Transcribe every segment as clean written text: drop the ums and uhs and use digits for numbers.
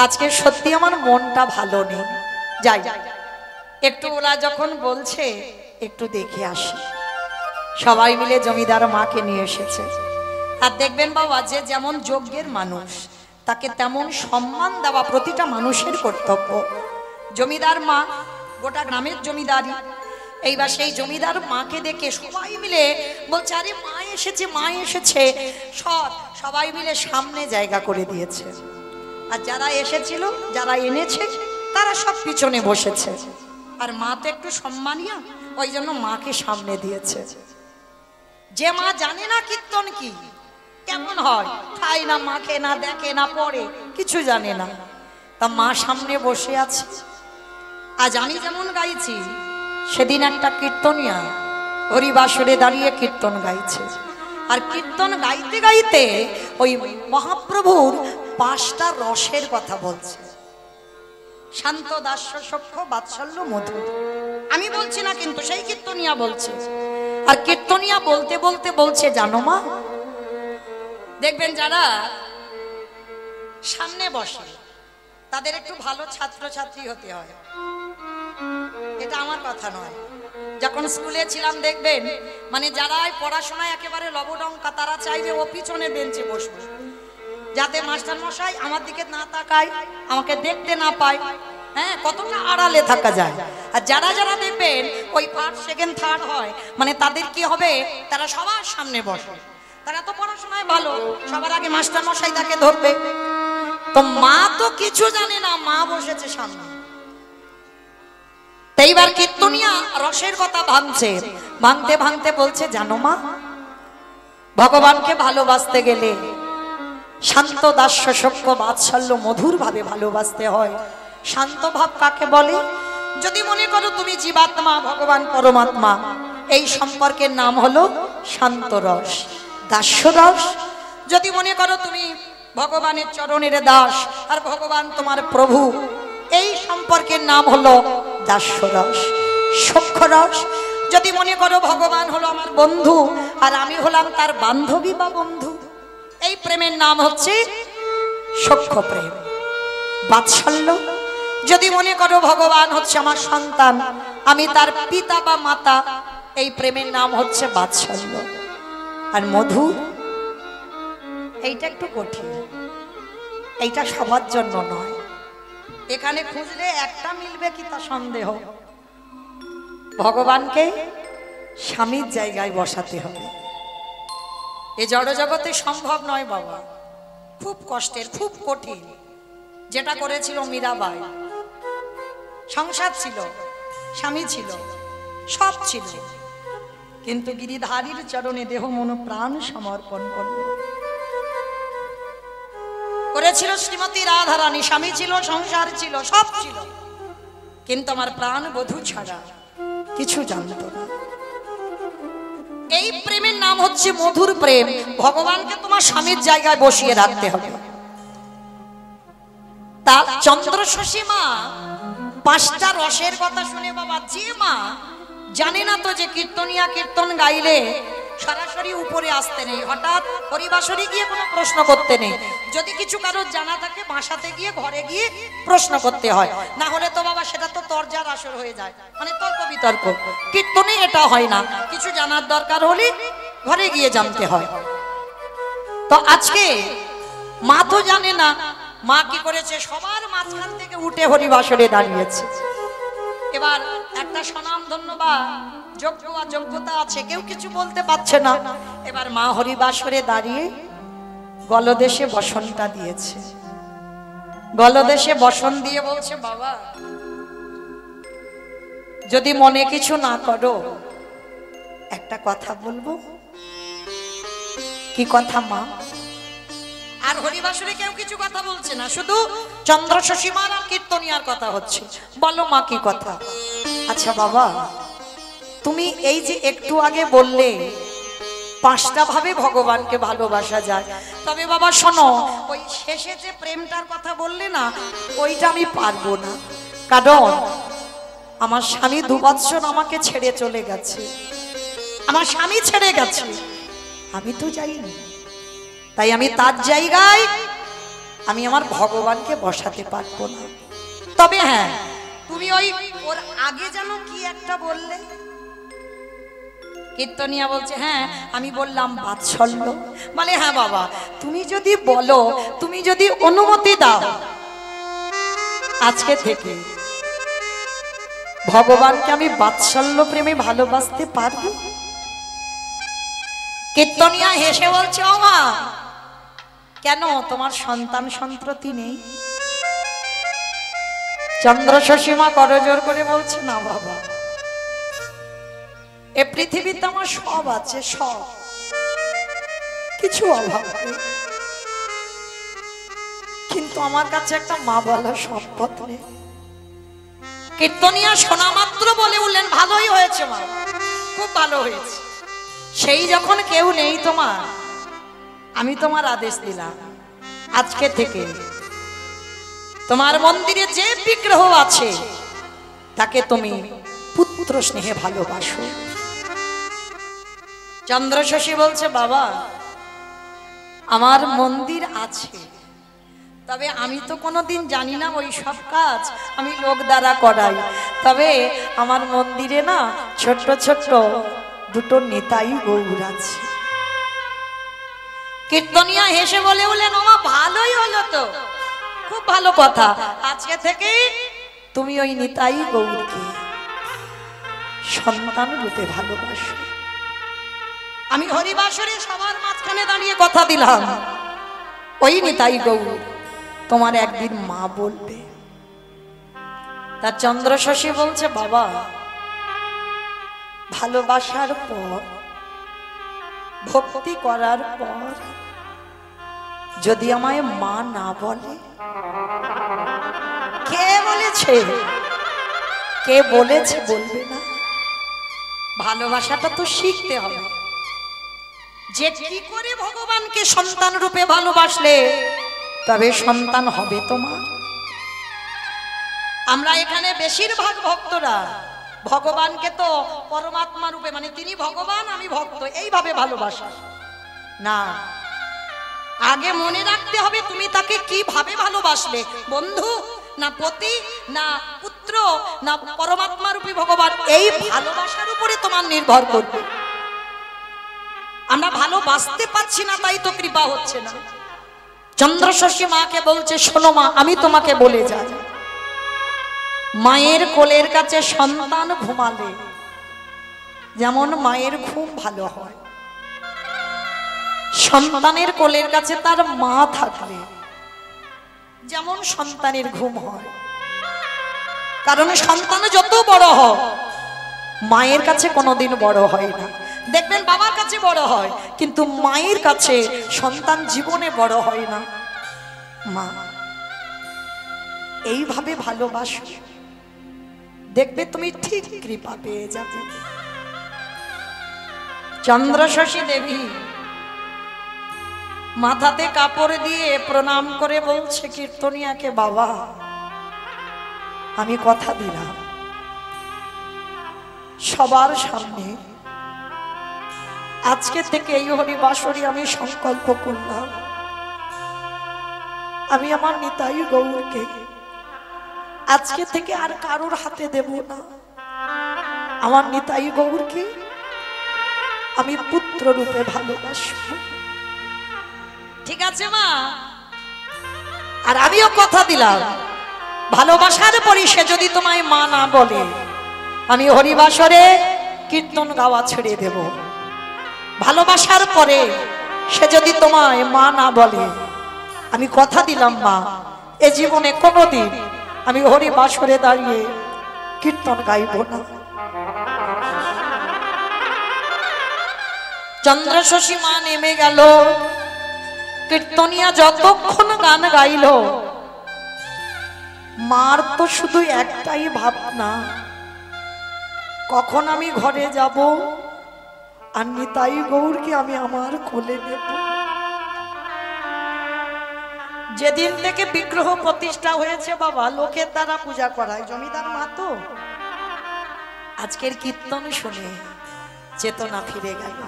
আজকে সত্যি আমার মনটা ভালো নেই। যাই একটু ওরা যখন বলছে একটু দেখে আসি। সবাই মিলে জমিদার মাকে নিয়ে এসেছে। আর দেখবেন বাবা, যে যেমন যোগ্যের মানুষ তাকে তেমন সম্মান দেওয়া প্রতিটা মানুষের কর্তব্য। জমিদার মা গোটা গ্রামের জমিদারি। এইবার সেই জমিদার মাকে দেখে সবাই মিলে বলছে, আরে মা এসেছে, মা এসেছে। সবাই মিলে সামনে জায়গা করে দিয়েছে। আর যারা এসেছিল, যারা এনেছে, তারা সব পিছনে বসেছে। আর মা তো একটু সম্মানীয়, ওই জন্য মাকে সামনে দিয়েছে। যে মা জানে না কীর্তন কি কেমন হয়, খায় না, মাখে না, দেখে না, পড়ে, কিছু জানে না, তা মা সামনে বসে আছে। আজ আমি যেমন গাইছি, সেদিন একটা কীর্তনিয়া হরিবাসরে দাঁড়িয়ে কীর্তন গাইছে। আর কীর্তন গাইতে গাইতে ওই মহাপ্রভুর 5টা রসের কথা বলছে। শান্ত, দাস্য, সখ্য, বাৎসল্য, মধু। আমি বলছি না, কিন্তু সেই কীর্তনিয়া বলছে। আর কীর্তনিয়া বলতে বলতে বলছে, জানো মা, দেখবেন যারা সামনে বসে তাদের একটু ভালো ছাত্রছাত্রী হতে হয়। এটা আমার কথা নয়। যখন স্কুলে ছিলাম দেখবেন, মানে যারা পড়াশোনায় একেবারে লবডঙ্কা, তারা চাইবে ও পিছনে বেঞ্চে বসবে, যাতে মাস্টার মশাই আমার দিকে না তাকায়, আমাকে দেখতে না পায়। হ্যাঁ, কতটা আড়ালে থাকা যায়। আর যারা যারা দেখবেন ওই 1st, 2nd, 3rd হয়, মানে তাদের কি হবে, তারা সবার সামনে বসে। তারা তো পড়াশোনায় ভালো, সবার আগে মাস্টার মশাই তাকে ধরবে। তো মা তো কিছু জানে না, মা বসেছে সামনে। এইবার কীর্তনিয়া রসের কথা ভাঙছে, ভাঙতে ভাঙতে বলছে, জানো মা, ভগবানকে ভালোবাসতে গেলে শান্ত, দাস্য, সখ্য, বাৎসল্য, মধুর ভাবে ভালোবাসতে হয়। শান্ত ভাব কাকে বলে? যদি মনে করো তুমি জীবাত্মা, ভগবান পরমাত্মা, এই সম্পর্কের নাম হলো শান্ত রস। দাস্য রস যদি মনে করো তুমি ভগবানের চরণের দাস, আর ভগবান তোমার প্রভু, এই সম্পর্কের নাম হলো দাস্য রস। সখ্য রস যদি মনে করো ভগবান হলো আমার বন্ধু, আর আমি হলাম তার বান্ধবী বা বন্ধু, এই প্রেমের নাম হচ্ছে সখ্য প্রেম। বাৎসল্য যদি মনে করো ভগবান হচ্ছে আমার সন্তান, আমি তার পিতা বা মাতা, এই প্রেমের নাম হচ্ছে বাৎসল্য। আর মধু, এইটা একটু কঠিন, এইটা সবার জন্য নয়। এখানে খুঁজলে একটা মিলবে কি তা সন্দেহ। ভগবানকে স্বামীর জায়গায় বসাতে হবে। এ জড়জগতে সম্ভব নয় বাবা, খুব কষ্টের, খুব কঠিন। যেটা করেছিল মীরাবাই, সংসার ছিল, স্বামী ছিল, সব ছিল, কিন্তু গিরিধারীর চরণে দেহ মন প্রাণ সমর্পণ করল। করেছিল শ্রীমতী রাধারানী, স্বামী ছিল, সংসার ছিল, সব ছিল, কিন্তু আমার প্রাণ বধূ ছাড়া কিছু জানত না। এই প্রেমের নাম হচ্ছে মধুর প্রেম। ভগবানকে তোমার স্বামীর জায়গায় বসিয়ে রাখতে হবে। তার চন্দ্রশশী মা 5টা রসের কথা শুনে বাবা, যে মা জানে না তো যে কীর্তনিয়া কীর্তন গাইলে সরাসরি উপরে আসতে নেই, হঠাৎ হরিবাসরে গিয়ে কোনো প্রশ্ন করতে নেই। যদি কিছু কারোর জানা থাকে, বাসাতে গিয়ে, ঘরে গিয়ে প্রশ্ন করতে হয়, না হলে তো বাবা সেটা তো তর্জার আসর হয়ে যায়, মানে তর্ক বিতর্ক। কীর্তনে এটা হয় না, কিছু জানার দরকার হলে ঘরে গিয়ে জানতে হয়। তো আজকে মা তো জানে না, মা কি করেছে, সবার মাঝখান থেকে উঠে হরিবাসরে দাঁড়িয়েছে। এবার একটা স্বনাম ধন্য বা যোগ্য বা যোগ্যতা আছে, কেউ কিছু বলতে পারছে না। এবার মা হরিবাসরে দাঁড়িয়ে গলদেশে বসনটা দিয়েছে। গলদেশে বসন দিয়ে বলছে, বাবা যদি মনে কিছু না করো, একটা কথা বলবো। কি কথা মা? আর হরিবাসরে কেউ কিছু কথা বলছে না, শুধু চন্দ্রশশী মার আর কীর্তনিয়ার কথা হচ্ছে। বলো মা, কি কথা? আচ্ছা বাবা, তুমি এই যে একটু আগে বললে 5টা ভাবে ভগবানকে ভালোবাসা যায়, তবে বাবা শোনো, ওই শেষে যে প্রেমটার কথা বললে না, ওইটা আমি পারবো না। কারণ আমার স্বামী 2 বৎসর আমাকে ছেড়ে চলে গেছে, আমার স্বামী ছেড়ে গেছে, আমি তো যাইনি। তাই আমি তার জায়গায় আমি আমার ভগবানকে বসাতে পারবো না। তবে হ্যাঁ, তুমি ওই ওর আগে যেন কি একটা বললে, কীর্তনিয়া বলছে হ্যাঁ আমি বললাম বাৎসল্য, মানে হ্যাঁ বাবা তুমি যদি বলো, তুমি যদি অনুমতি দাও, আজকে থেকে ভগবানকে আমি বাৎসল্য প্রেমে ভালোবাসতে পারবো। কীর্তনিয়া হেসে বলছে ও মা, কেন তোমার সন্তান সন্ততি নেই? চন্দ্রশশীমা করজোর করে বলছে না বাবা, এ পৃথিবীতে আমার সব আছে, সব কিছু অভাব নেই, কিন্তু আমার কাছে একটা মা বলা সম্পদ নেই। কীর্তনিয়া শোনা মাত্র বলে উঠলেন ভালোই হয়েছে মা, খুব ভালো হয়েছে। সেই যখন কেউ নেই তোমার, আমি তোমার আদেশ দিলাম আজকে থেকে তোমার মন্দিরে যে বিগ্রহ আছে তাকে তুমি পুত্র স্নেহে ভালোবাসো। চন্দ্রশশী বলছে বাবা আমার মন্দির আছে, তবে আমি তো কোনোদিন জানি না ওই সব কাজ আমি লোক দ্বারা করাই, তবে আমার মন্দিরে না ছোট্ট ছোট্ট দুটো নিতাই গৌর আছে। কীর্তনিয়া হেসে বলে উঠলেন ওমা ভালোই হলো তো, খুব ভালো কথা, আজকে থেকে তুমি ওই নিতাই গৌরকে সন্তান রূপে ভালোবাসো। আমি হরিবাসরে সবার মাঝখানে দাঁড়িয়ে কথা দিলাম ওই নিতাই গৌর তোমার একদিন মা বলবে। তার চন্দ্রশশী বলছে বাবা ভালোবাসার পর, ভক্তি করার পর যদি আমায় মা না বলে, কে বলেছে, কে বলেছে বলবে না? ভালোবাসাটা তো শিখতে হবে, যে কি করে ভগবানকে সন্তান রূপে ভালোবাসলে তবে সন্তান হবে তোমার। আমরা এখানে বেশিরভাগ ভক্তরা ভগবানকে তো পরমাত্মা রূপে, মানে তিনি ভগবান আমি ভক্ত, এইভাবে ভালোবাসা না। আগে মনে রাখতে হবে তুমি তাকে কিভাবে ভালোবাসলে, বন্ধু না পতি না পুত্র না পরমাত্মা রূপী ভগবান, এই ভালোবাসার উপরে তোমার নির্ভর করবে। আমরা ভালোবাসতে পারছি না তাই তো কৃপা হচ্ছে না। চন্দ্রশশী মাকে বলছে শোনো মা আমি তোমাকে বলে যাই, মায়ের কোলের কাছে সন্তান ঘুমালে যেমন মায়ের ঘুম ভালো হয়, সন্তানের কোলের কাছে তার মা থাকলে যেমন সন্তানের ঘুম হয়। কারণ সন্তান যত বড় হয় মায়ের কাছে কোনোদিন বড় হয় না। দেখবেন বাবার কাছে বড় হয়, কিন্তু মায়ের কাছে সন্তান জীবনে বড় হয় না। মা এইভাবে ভালোবাসো, দেখবে তুমি ঠিক কৃপা পেয়ে যাবে। চন্দ্রশশী দেবী মাথাতে কাপড় দিয়ে প্রণাম করে বলছে কীর্তনিয়াকে বাবা আমি কথা দিলাম সবার সামনে, আজকে থেকে এই হরিবাসরে আমি সংকল্প করলাম আমি আমার নিতাই গৌরকে আজকে থেকে আর কারোর হাতে দেব না, আমার নিতাই গৌরকে আমি পুত্র রূপে ভালোবাসবো। ঠিক আছে মা? আর আমিও কথা দিলাম ভালোবাসার পরে সে যদি তোমায় মা না বলে আমি হরিবাসরে কীর্তন গাওয়া ছেড়ে দেব। ভালোবাসার পরে সে যদি তোমায় মা না বলে আমি কথা দিলাম মা এ জীবনে কোনোদিন আমি হরিবাসরে দাঁড়িয়ে কীর্তন গাইব না। চন্দ্রশশী মা নেমে গেল, কীর্তনিয়া যতক্ষণ গান গাইল মার তো শুধু একটাই ভাবনা কখন আমি ঘরে যাব আর নিতাই গৌরকে আমি আমার কোলে নেব। যেদিন থেকে বিগ্রহ প্রতিষ্ঠা হয়েছে বাবা লোকের দ্বারা পূজা করায়, জমিদার মা তো আজকের কীর্তন শুনে চেতনা ফিরে গেল।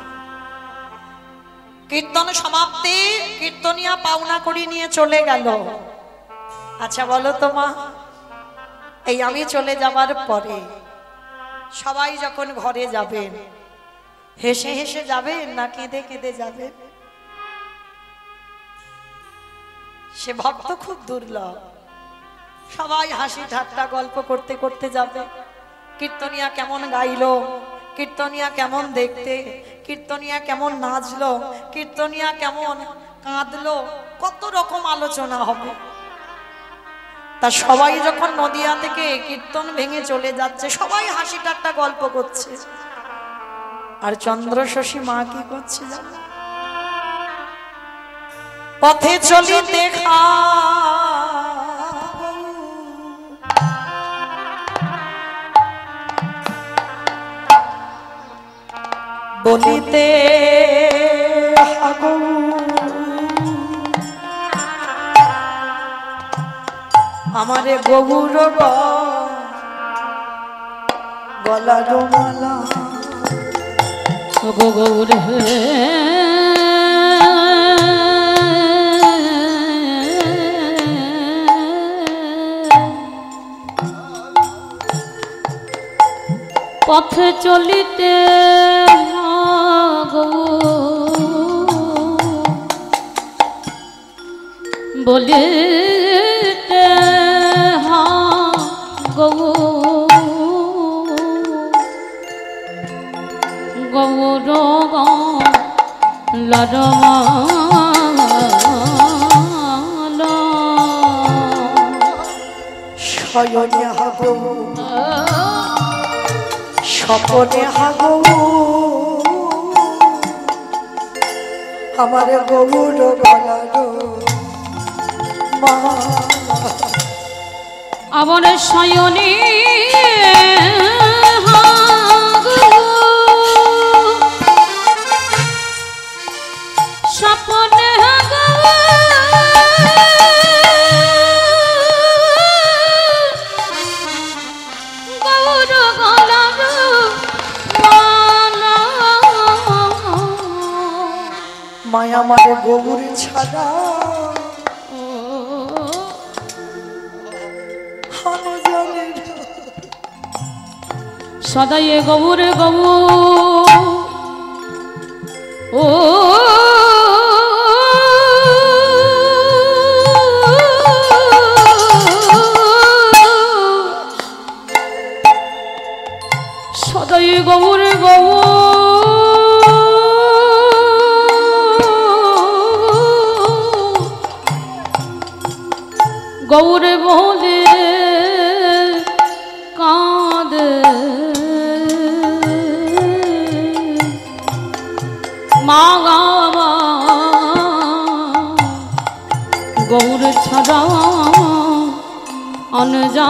কীর্তন সমাপ্তি, কীর্তনিয়া পাওনা করি নিয়ে চলে গেল। আচ্ছা বলো তো মা, এই আমি চলে যাবার পরে সবাই যখন ঘরে যাবেন, হেসে হেসে যাবেন না কেঁদে কেঁদে যাবেন? সে ভক্ত খুব দুর্লভ। সবাই হাসি ঠাট্টা গল্প করতে করতে যাবে। কীর্তনিয়া কেমন গাইলো, কীর্তনিয়া কেমন দেখতে, কীর্তনিয়া কেমন নাচলো, কীর্তনিয়া কেমন কাঁদলো, কত রকম আলোচনা হবে। তা সবাই যখন নদিয়া থেকে কীর্তন ভেঙে চলে যাচ্ছে, সবাই হাসি ঠাট্টা গল্প করছে, আর চন্দ্রশশী মা কি করছে জানো? পথে চলিতে বলিতে আমারে গৌর গলার মালা গৌর পথে চলিতে বলিতে গৌর গলার মালা শয়নে হাগো স্বপনে হাগো আমার গৌর গলার আমার শয়নে স্বপনে গৌর গলার মালা মায়া মারে গৌর ছাড়া সদাই গৌর গৌ ও সদাই গৌর গৌ গৌর বলে কাঁদে মা গৌর ছাড়া অনজা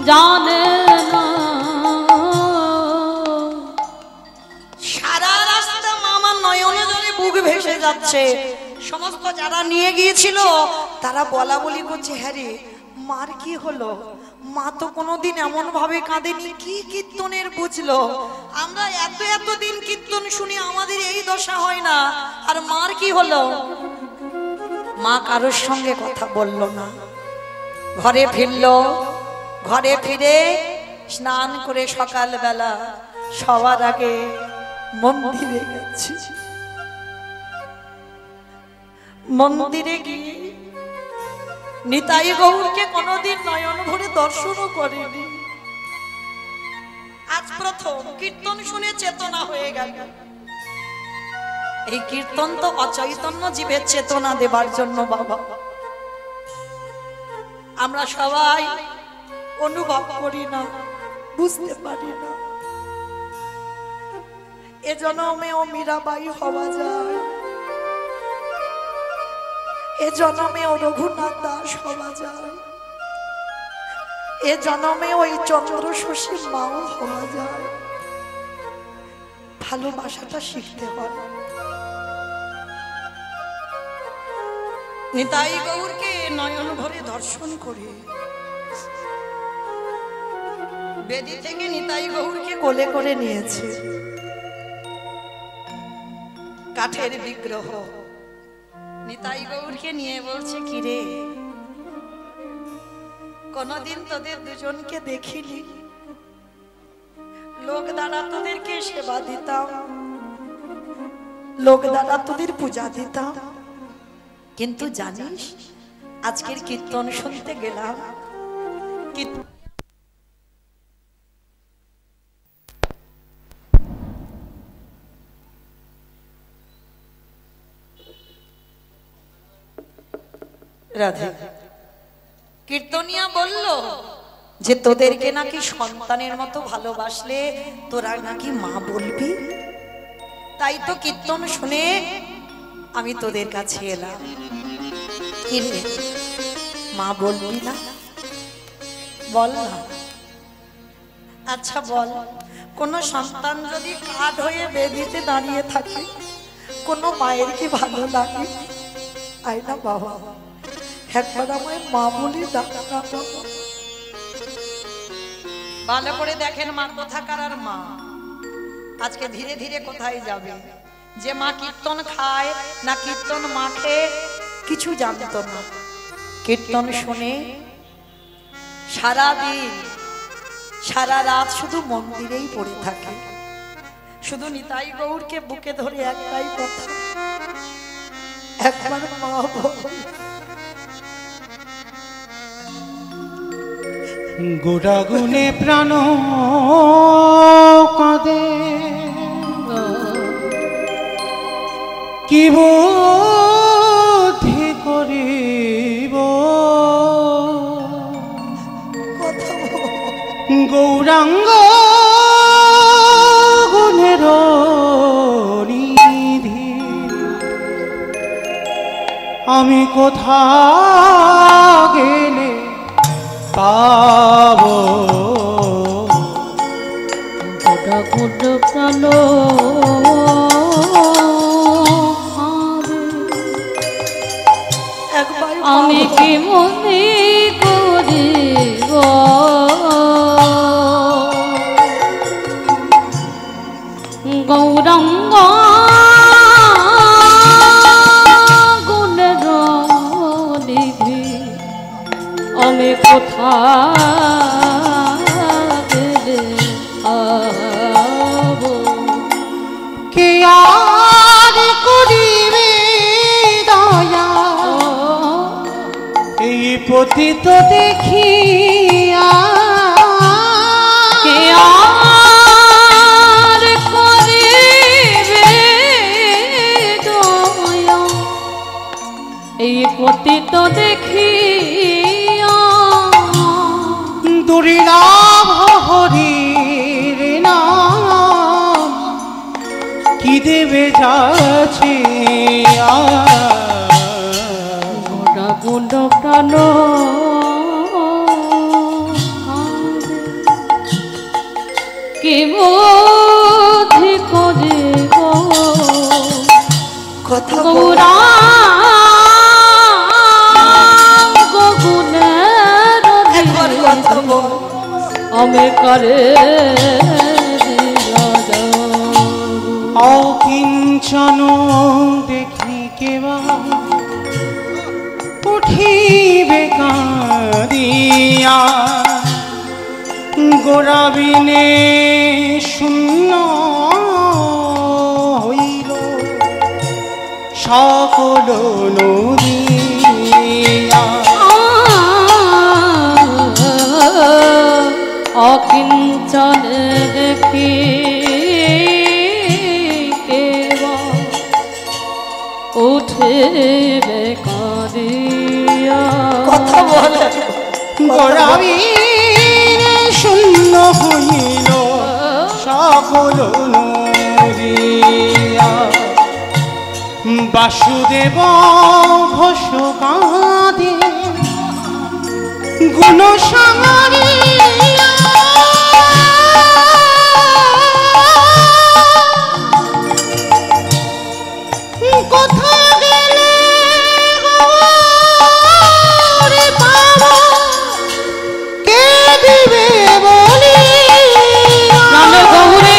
জানে না। সারা রাস্তা মামা নয়নে জলে বুক ভেসে যাচ্ছে। সমস্ত যারা নিয়ে গিয়েছিল তারা বলা বলি করছে, হ্যাঁ রে মার কি হলো, মা তো কোনোদিন এমন ভাবে কাঁদেনি, কি কীর্তনের বুঝলো, আমরা এত এত দিন কীর্তন শুনি আমাদের এই দশা হয় না, আর মার কি হলো? মা কারোর সঙ্গে কথা বলল না, ঘরে ফিরলো। ঘরে ফিরে স্নান করে সকালবেলা সবার আগে মন্দিরে গেছি। মন্দিরে গিয়ে নিতাই গৌরকে কোনোদিন নয়ন ভরে দর্শনও করেনি। আজ প্রথম কীর্তন শুনে চেতনা হয়ে গেল। এই কীর্তন তো অচৈতন্য জীবের চেতনা দেবার জন্য বাবা। আমরা সবাই অনুভব করি না, বুঝতে পারি না। এ জন্মেও মীরাবাই হওয়া যায়, এ জন্মেও রঘুনাথ দাস হওয়া যায়, এ জন্মে ওই চন্দ্রশশী মাও হওয়া যায়। ভালোবাসাটা শিখতে হয়। নিতাই গৌরকে নয়ন ভরে দর্শন করে বেদি থেকে নিতাই গৌরকে কোলে করে নিয়েছে। কাঠের বিগ্রহ নিতাই গৌরকে নিয়ে বলছে, কিরে কোনদিন তোদের দুজনকে দেখিনি, লোক দ্বারা তোদেরকে সেবা দিতাম, লোক দ্বারা তোদের পূজা দিতাম, কিন্তু জানিস আজকের কীর্তন শুনতে গেলাম, রাধে কীর্তনিয়া বলল যে তোদেরকে নাকি সন্তানের মতো ভালোবাসলে তোরা নাকি মা বলবি, তাই তো কীর্তন শুনে আমি তোদের কাছে এলাম। কি রে মা বলবি না? বল না। আচ্ছা বল, কোন সন্তান যদি কাঠ হয়ে বেদিতে দাঁড়িয়ে থাকে কোন মায়ের কি ভালো লাগে? আয় না বাবা, একবার আমায় মা বলি ডাক না বাবা। ভালো করে দেখেন মা কোথাকার আর মা আজকে ধীরে ধীরে কোথায় যাবে। যে মা কীর্তন খায় না কীর্তন মাখে কিছু জানতো না, কীর্তন শুনে সারা দিন সারা রাত শুধু মন্দিরেই পড়ে থাকে, শুধু নিতাই গৌরকে বুকে ধরে একটাই কথা, একবার মা বল। গোড়াগুনে প্রাণ কাঁদে, কি বুদ্ধি করিব, গৌরাঙ্গ গুণের নিধি, আমি কোথা গেলে পাবো গুড প্রাণ আমি কি মনে করিব, গৌরাঙ্গ গুণের নিধি, আমি কোথা গেলে পাবো, কে আর করিবে দয়া এই পতিত দেখিয়া, কে আর করিবে দয়া এই পতিত দেখিয়া, দুর্লভ হরির নাম কি দেবে যাচ্ছে, গোড়া গুণ্ড প্রাণ কি বুদ্ধি করিব, কথা গৌরা গুণের কথা বল। আমি করে অকিঞ্চন দেখি কেবা উঠিবে কাঁদিয়া, গোড়াবিনে শূন্য হইল সকল নদিয়া, অকিঞ্চন দেখি উঠে কাঁদিয়া, কথা বলে গোড়াবিনে শূন্য হইল সকল নদিয়া, বাসুদেব ঘোষ কাঁদে গুণ সাঙারিয়া, কোথা গেলে গৌরে পাবো, কে দিবে বলি প্রাণ গৌরে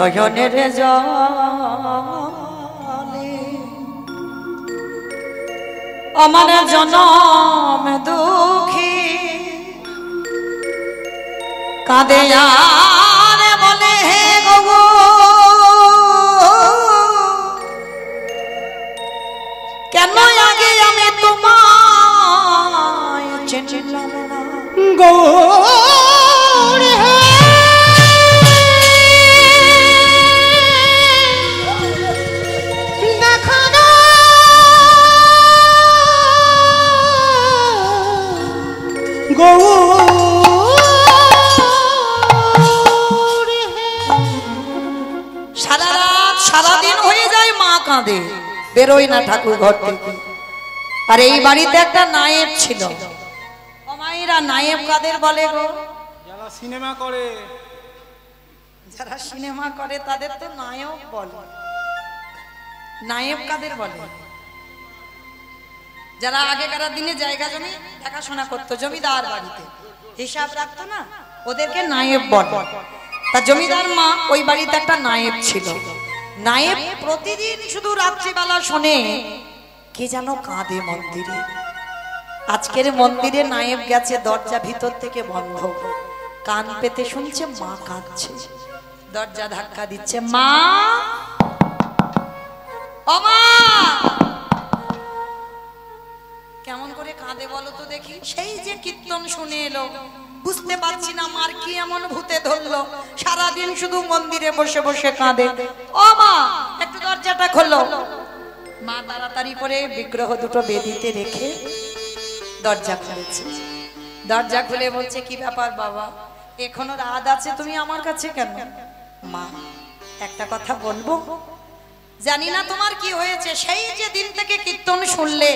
নয়নের জলে আমার জনম দুঃখী কাঁদে আর বলে হে গো কেন আগে আমি তোমায় চিনলাম না গৌরী হে দেখা দাও গৌরী হে সারা রাত সারাদিন হয়ে যায় মা কাঁদে বেরোয় না ঠাকুর ঘর থেকে আর এই বাড়িতে একটা নায়েব ছিল মায়েরা নায়েব কাদের বলে গো যারা সিনেমা করে যারা সিনেমা করে তাদের তো নায়ক বলে নায়েব কাদের বলে যারা আগেকার দিনে জায়গা জমি দেখাশোনা করতো জমিদার বাড়িতে হিসাব রাখতো না ওদেরকে নায়েব বলে তা জমিদার মা ওই বাড়িতে একটা নায়েব ছিল নায়েব প্রতিদিন শুধু রাত্রিবেলা শোনে কে যেন কাঁদে মন্দিরে আজকের মন্দিরে নায়েব গেছে দরজা ভিতর থেকে বন্ধ কান পেতে শুনছে মা কাঁদছে দরজা ধাক্কা দিচ্ছে মা ও মা কেমন করে কাঁদে বলো তো দেখি সেই যে কীর্তন শুনে এলো বুঝতে পারছি না মার কি এমন ভূতে ধরলো সারাদিন শুধু মন্দিরে বসে বসে কাঁদে ও মা একটু দরজাটা খোলো মা তাড়াতাড়ি করে বিগ্রহ দুটো বেদিতে রেখে দরজা খুলেছে দরজা খুলে বলছে কি ব্যাপার বাবা এখনো রাত আছে তুমি আমার কাছে কেন মা একটা কথা বলবো জানি না তোমার কি হয়েছে সেই যে দিন থেকে কীর্তন শুনলে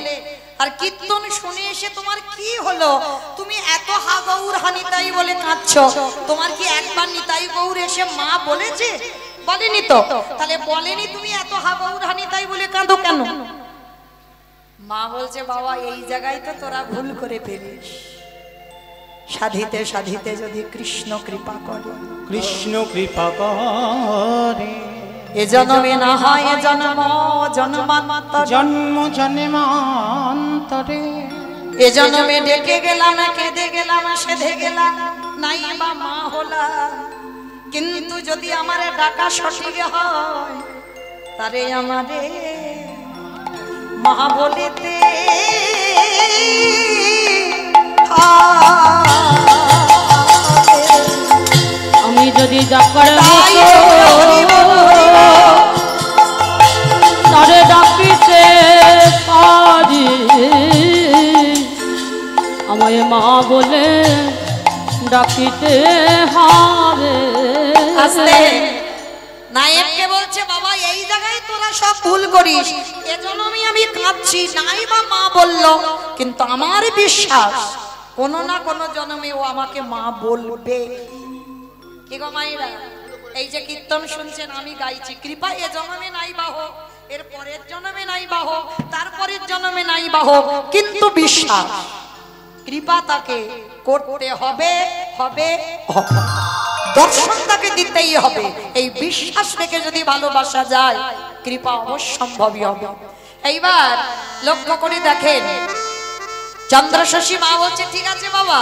আর কীর্তন শুনে এসে তোমার কি হলো তুমি এত হা গৌর হানিতাই বলে কাঁদছো তোমার কি একবার নিতাই গৌর এসে মা বলেছে বলেনি তো তাহলে বলেনি তুমি এত হা গৌর হানিতাই বলে কাঁদো কেন মা বলছে বাবা এই জায়গায় তো তোরা ভুল করে ফেলিস সাধিতে সাধিতে যদি কৃষ্ণ কৃপা করে কৃষ্ণ কৃপা করে এ জন্মে না হয় জন্ম জন্মান্তর জন্ম জন্মান্তরে এ জন্মে ডেকে গেলাম কেঁদে গেলাম সেধে গেলাম নাই বা মা হলাম কিন্তু যদি আমার ডাকা সঠিক হয় তারে আমারে মা বলিতে আমি যদি ডাকার তারে ডাকিতে পারি আমায় মা বলে ডাকিতে হবে আস্তে নায়েবকে বলছে বাবা এই জায়গায় তোরা সব ভুল করিস এজন্য আমি কাঁদছি নাই বা মা বললো কিন্তু আমার বিশ্বাস কোনো না কোনো জন্মে ও আমাকে মা বলবে কি গো মায়েরা এই যে কীর্তন শুনছেন আমি গাইছি কৃপা এ জন্মে নাই বা হোক এর পরের জন্মে নাই বা হোক তারপরের জন্মে নাই বা হোক কিন্তু বিশ্বাস কৃপা তাকে করতে হবে হবে হবে দর্শন তাকে দিতেই হবে এই বিশ্বাস রেখে যদি ভালোবাসা যায় কৃপা অবশ্যম্ভাবী হবে এইবার লক্ষ্য করে দেখেন চন্দ্রশশী মা বলছে ঠিক আছে বাবা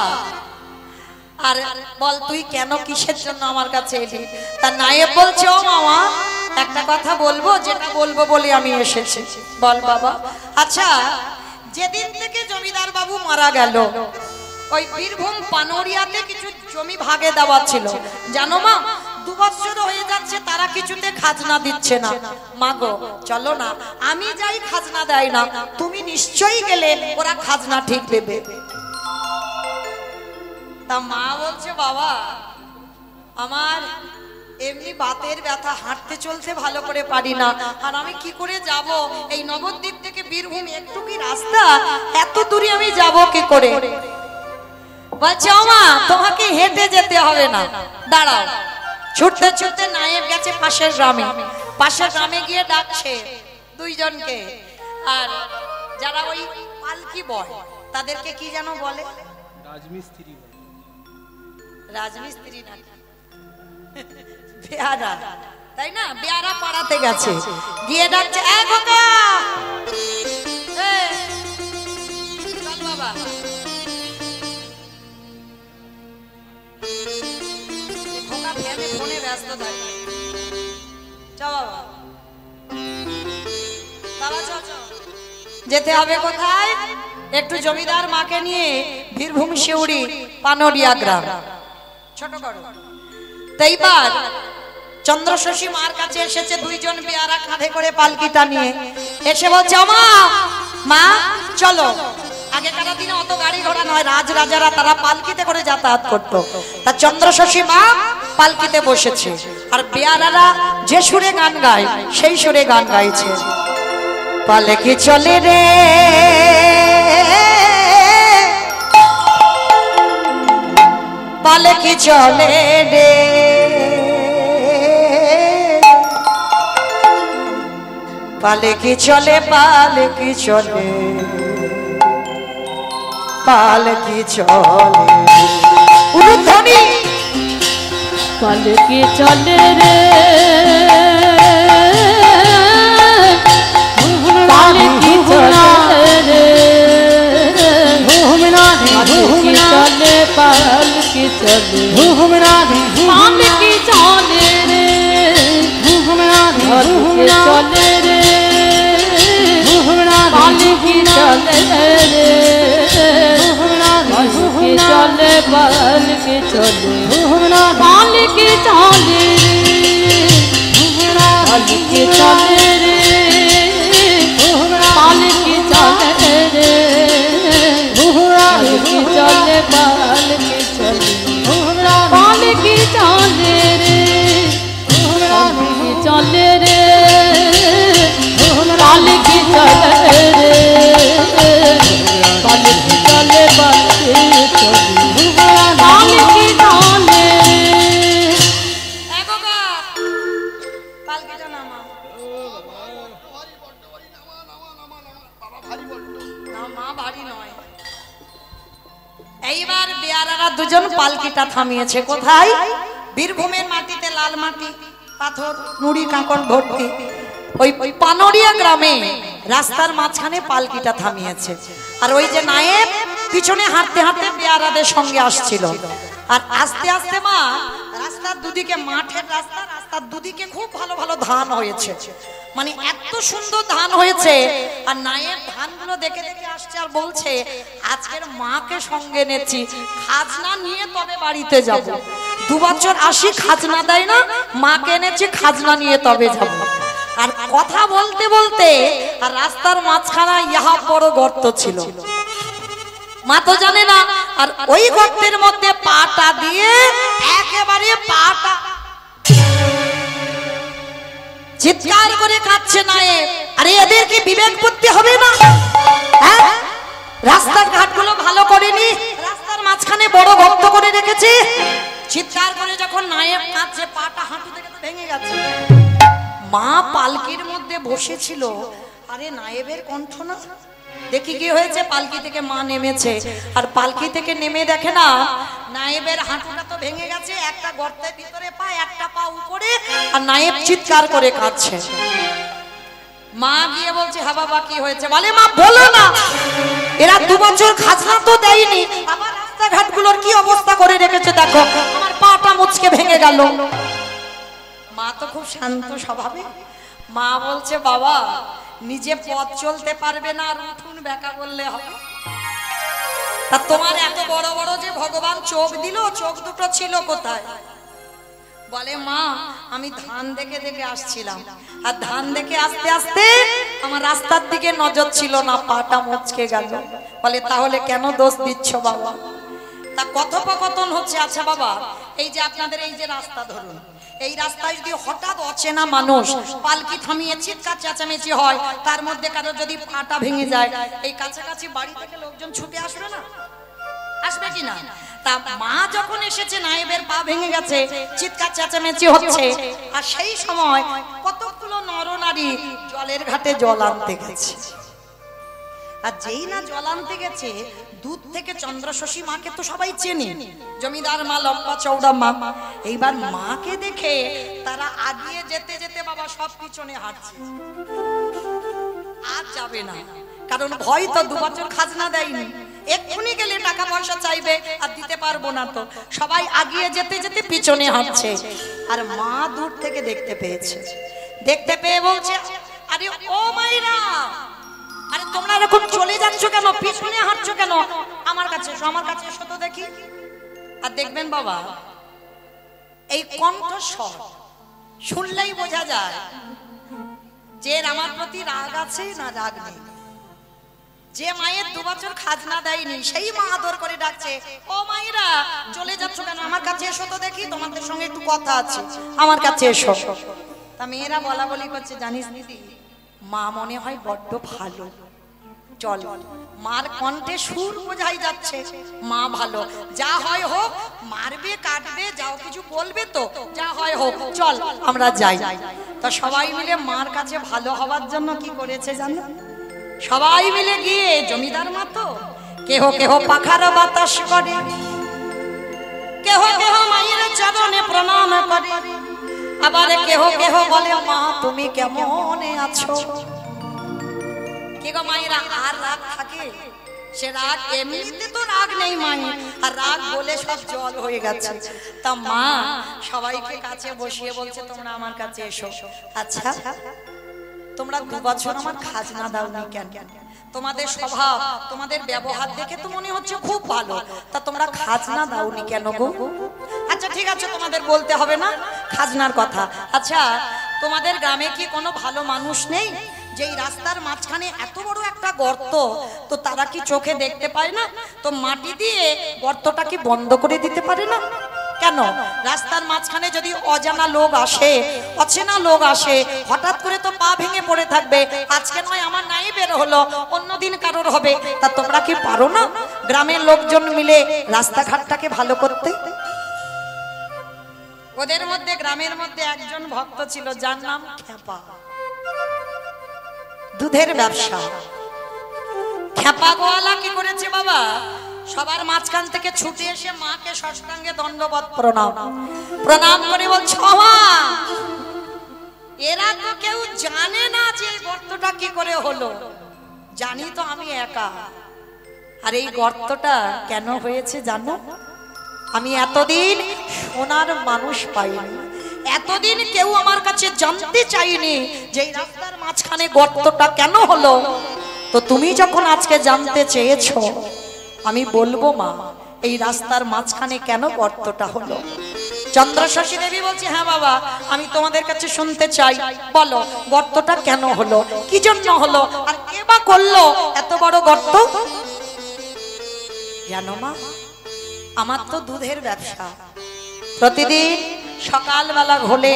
আর বল তুই কেন কিসের জন্য আমার কাছে এলি তার নায়েব বলছে ও মামা একটা কথা বলবো যেটা বলবো বলে আমি এসেছি বল বাবা আচ্ছা যেদিন থেকে জমিদার বাবু মারা গেল ওই বীরভূম পানোরিয়াতে কিছু জমি ভাগে দেওয়া ছিল জানো মা 2 বছর হয়ে যাচ্ছে তারা কিছুতে খাজনা দিচ্ছে না মা গো চলো না আমি যাই খাজনা দেয় না তুমি নিশ্চয়ই গেলে ওরা খাজনা ঠিক দেবে তা মা বলছে বাবা আমার এমনি বাতের ব্যথা হাঁটতে চলতে ভালো করে পারি না আর আমি কি করে যাব এই নবদ্বীপ থেকে বীরভূম একটু কি রাস্তা এত দূরে আমি যাব কি করে বলছে ও মা তোমাকে হেঁটে যেতে হবে না দাঁড়াও ছুটতে ছুটতে নায়েব গেছে পাশের গ্রামে গিয়ে ডাকছে দুইজনকে আর যারা ওই পালকি বয় তাদেরকে কি যেন বলে রাজমিস্ত্রি রাজমিস্ত্রি না বেহারা তাই না? বেয়ারা পাড়াতে গেছে, গিয়ে ডাকছে এ খোকা, এ চল বাবা। খোকা ফেলে ফোনে ব্যস্ত থাকে, চল বাবা, বাবা চল চল। যেতে হবে কোথায়? একটু জমিদার মাকে নিয়ে বীরভূম শিউড়ি পানোরিয়া গ্রাম, ছোট করো। এইবার চন্দ্রশশী মার কাছে এসেছে দুইজন বেয়ারা কাঁধে করে পালকিটা নিয়ে, এসে বলছে মা মা চলো। আগেকার দিনে অত গাড়ি ঘোড়া নয়, রাজরাজারা তারা পালকিতে করে যাতায়াত করতো। তা চন্দ্রশশী মা পালকিতে বসেছে, আর বেয়ারারা যে সুরে গান গায় সেই সুরে গান গাইছে। পালকি চলে রে পালকি চলে রে, পালকি চলে পালকি চলে পালকি চলে। উলুধ্বনি। পালকি চলে রে পালকি চলে রে, পালকি চলে পালকি চলে, পালকি চলে রে পালকি চলে রে, পালকি চলে রে, পালকি চলে পালকি চলে, পালকি চলে রে পালকি চলে রে, পালকি চলে রে, পালকি চলে পালকি চলে, পালকি চলে রে, পালকি চলে রে, পালকি চলে রে, পালকি চলে পালকি চলে, পালকি চলে রে। পালকিটা নামা, না মা ভারী নয়। এইবার বেয়ারারা দুজন পালকিটা থামিয়েছে কোথায়? বীরভূমের মাটিতে, লাল মাটি, পাথর, নুড়ি কাঁকড় ভর্তি, ওই পানোরিয়া গ্রামে রাস্তার মাঝখানে পালকিটা থামিয়েছে। আর ওই যে নায়েব পিছনে হাঁটতে হাঁটতে বেয়ারাদের সঙ্গে আসছিল। আর আস্তে আস্তে মা রাস্তার দুদিকে, মাঠের রাস্তা, রাস্তার দুদিকে খুব ভালো ভালো ধান হয়েছে, মানে এত সুন্দর ধান হয়েছে। আর নায়েব ধানগুলো দেখে দেখে আসছে আর বলছে আজকের মাকে সঙ্গে নেছি, খাজনা নিয়ে তবে বাড়িতে যাব। 2 বছর আসি খাজনা দেয় না, মাকে এনেছি খাজনা নিয়ে তবে যাব। আর কথা বলতে বলতে আর রাস্তার মাঝখানে ইহা বড় গর্ত ছিল, মা তো জানে না। আর ওই গর্তের মধ্যে পাটা দিয়ে একেবারে পাটা চিৎকার করে কাঁদছে নায়েব। আরে এদের কি বিবেক বুদ্ধি হবে না? হ্যাঁ, রাস্তার ঘাটগুলো ভালো করেনি, রাস্তার মাঝখানে বড় গর্ত করে রেখেছে। চিৎকার করে যখন নায়েব কাঁদছে, পাটা হাঁটু থেকে তো ভেঙে গেছে। মা পালকির মধ্যে বসেছিল, আরে নায়েবের কণ্ঠ না, দেখি কি হয়েছে। পালকি থেকে মা নেমেছে, আর পালকি থেকে নেমে দেখে না নায়েবের হাঁটুটা তো ভেঙে গেছে, একটা গর্তের ভিতরে পা, একটা পা উপরে, আর নায়েব চিৎকার করে কাঁদছে। মা গিয়ে বলছে হ্যাঁ বাবা কি হয়েছে? বলে মা বলো না, এরা 2 বছর খাজনা তো দেয়নি, আবার রাস্তাঘাটগুলোর কি অবস্থা করে রেখেছে দেখো, আমার পাটা মুচকে ভেঙে গেল। মা তো খুব শান্ত স্বভাবে। মা বলছে বাবা নিজে পথ চলতে পারবে না, আর উঠুন বেকা বললে হবে? তা তোমার এত বড় বড় যে ভগবান চোখ দিল, চোখ দুটো ছিল কোথায়? বলে মা আমি ধান দেখে দেখে আসছিলাম, আর ধান দেখে আস্তে আস্তে আমার রাস্তার দিকে নজর ছিল না, পাটা মুচকে গেল। বলে তাহলে কেন দোষ দিচ্ছ বাবা? তা কথোপকথন হচ্ছে। আচ্ছা বাবা, এই যে আপনাদের এই যে রাস্তা ধরুন, এই রাস্তায় যদি হঠাৎ অচেনা মানুষ পালকি থামিয়ে চিৎকার চেঁচামেচি হয়, তার মধ্যে কারো যদি পাটা ভেঙে যায়, এই কাছাকাছি বাড়ি থেকে লোকজন ছুটে আসবে না? আসবে কিনা? তা মা যখন এসেছে, নায়েবের পা ভেঙে গেছে, চিৎকার চেঁচামেচি হচ্ছে, আর সেই সময় কতগুলো নরনারী জলের ঘাটে জল আনতে গেছে। আর যেই না জল আনতে গেছে, দুধ থেকে চন্দ্রশশী মাকে তো সবাই চেনে, জমিদার মা, লম্বা চৌড়া মা। এইবার মাকে দেখে তারা আগিয়ে যেতে যেতে বাবা সব পিছনে হাঁটছে, আর যাবে না, কারণ ভয় তো, 2 বছর খাজনা দেয়নি, এক্ষুনি গেলে টাকা পয়সা চাইবে আর দিতে পারবো না, তো সবাই আগিয়ে যেতে যেতে পিছনে হাঁটছে। আর মা দূর থেকে দেখতে পেয়েছে, দেখতে পেয়ে বলছে, আরে ও মাইরা, আরে তোমরা এরকম চলে যাচ্ছ কেন, পিছনে হাঁটছো কেন, আমার কাছে এসো, আমার কাছে এসো তো দেখি। আর দেখবেন বাবা, এই কণ্ঠস্বর শুনলেই বোঝা যায় যে আমার প্রতি রাগ আছে না রাগ নেই। যে মায়ের 2 বছর খাজনা দেয়নি, সেই মা আদর করে ডাকছে, ও মায়েরা চলে যাচ্ছ কেন, আমার কাছে এসো তো দেখি, তোমাদের সঙ্গে একটু কথা আছে, আমার কাছে এসো। তা মেয়েরা বলা বলি করছে, জানিস দিদি, মা মনে হয় বড্ড ভালো, চল। মার কণ্ঠে সুর বোঝাই যাচ্ছে মা ভালো, যা হয় হোক, মারবে কাটবে যাও কিছু বলবে তো, যা হয় হোক, চল আমরা যাই। তা সবাই মিলে মার কাছে ভালো হওয়ার জন্য কি করেছে জানো, সবাই মিলে গিয়ে, জমিদার মা তো, কেহ কেহ পাখার বাতাস করে, কেহ কেহ মায়ের চরণে প্রণাম করে, আবার কেহ কেহ বলে, মা তুমি কেমন আছো। কে গো মায়েরা, আর রাগ থাকে? সে রাগ এমনিতে তো রাগ নেই মায়ের, আর রাগ বলে সব জল হয়ে গেছে। তা মা সবাইকে কাছে বসিয়ে বলছে, তোমরা আমার কাছে এসো। আচ্ছা, তোমরা 2 বছর আমার খাজনা দাওনি কেন? তোমাদের স্বভাব, তোমাদের ব্যবহার দেখে তো মনে হচ্ছে খুব ভালো, তা তোমরা খাজনা দাওনি কেন গো? আচ্ছা ঠিক আছে, তোমাদের বলতে হবে না খাজনার কথা। আচ্ছা, তোমাদের গ্রামে কি কোনো ভালো মানুষ নেই? যেই রাস্তার মাঝখানে এত বড় একটা গর্ত, তো তারা কি চোখে দেখতে পায় না? তো মাটি দিয়ে গর্তটা কি বন্ধ করে দিতে পারে না? কেন? রাস্তার মাঝখানে যদি অজানা লোক আসে, অচেনা লোক আসে, হঠাৎ করে তো পা ভেঙে পড়ে থাকবে, আজকে নয় আমার নাই বের হলো, অন্যদিন কারোর হবে, তা তোমরা কি পারো না গ্রামের লোকজন মিলে রাস্তাঘাটটাকে ভালো করতে? ওদের মধ্যে, গ্রামের মধ্যে একজন ভক্ত ছিল, যার নাম খেপা, দুধের ব্যবসা। খেপা গোয়ালা কি করেছে বাবা, সবার মাঝখান থেকে ছুটে এসে মাকে ষষ্ঠাঙ্গে দণ্ডবত প্রণাম, প্রণাম করে বলছে, মা এরা তো কেউ জানে না যে এই গর্তটা কি করে হলো, জানি তো আমি একা। আর এই গর্তটা কেন হয়েছে জানো? আমি এতদিন সোনার মানুষ পাইনি, এতদিন কেউ আমার কাছে জানতে চাইনি যে এই রাস্তার মাঝখানে গর্তটা কেন হলো। তো তুমি যখন আজকে জানতে চেয়েছো, আমি বলবো মা, এই রাস্তার মাঝখানে কেন গর্তটা হলো। চন্দ্রশশী দেবী বলছে, হ্যাঁ বাবা, আমি তোমাদের কাছে শুনতে চাই, বলো গর্তটা কেন হলো, কি জন্য হলো, আর কে বা করলো এত বড় গর্ত? জানো মা, আমার তো দুধের ব্যবসা, প্রতিদিন সকালবেলা হলে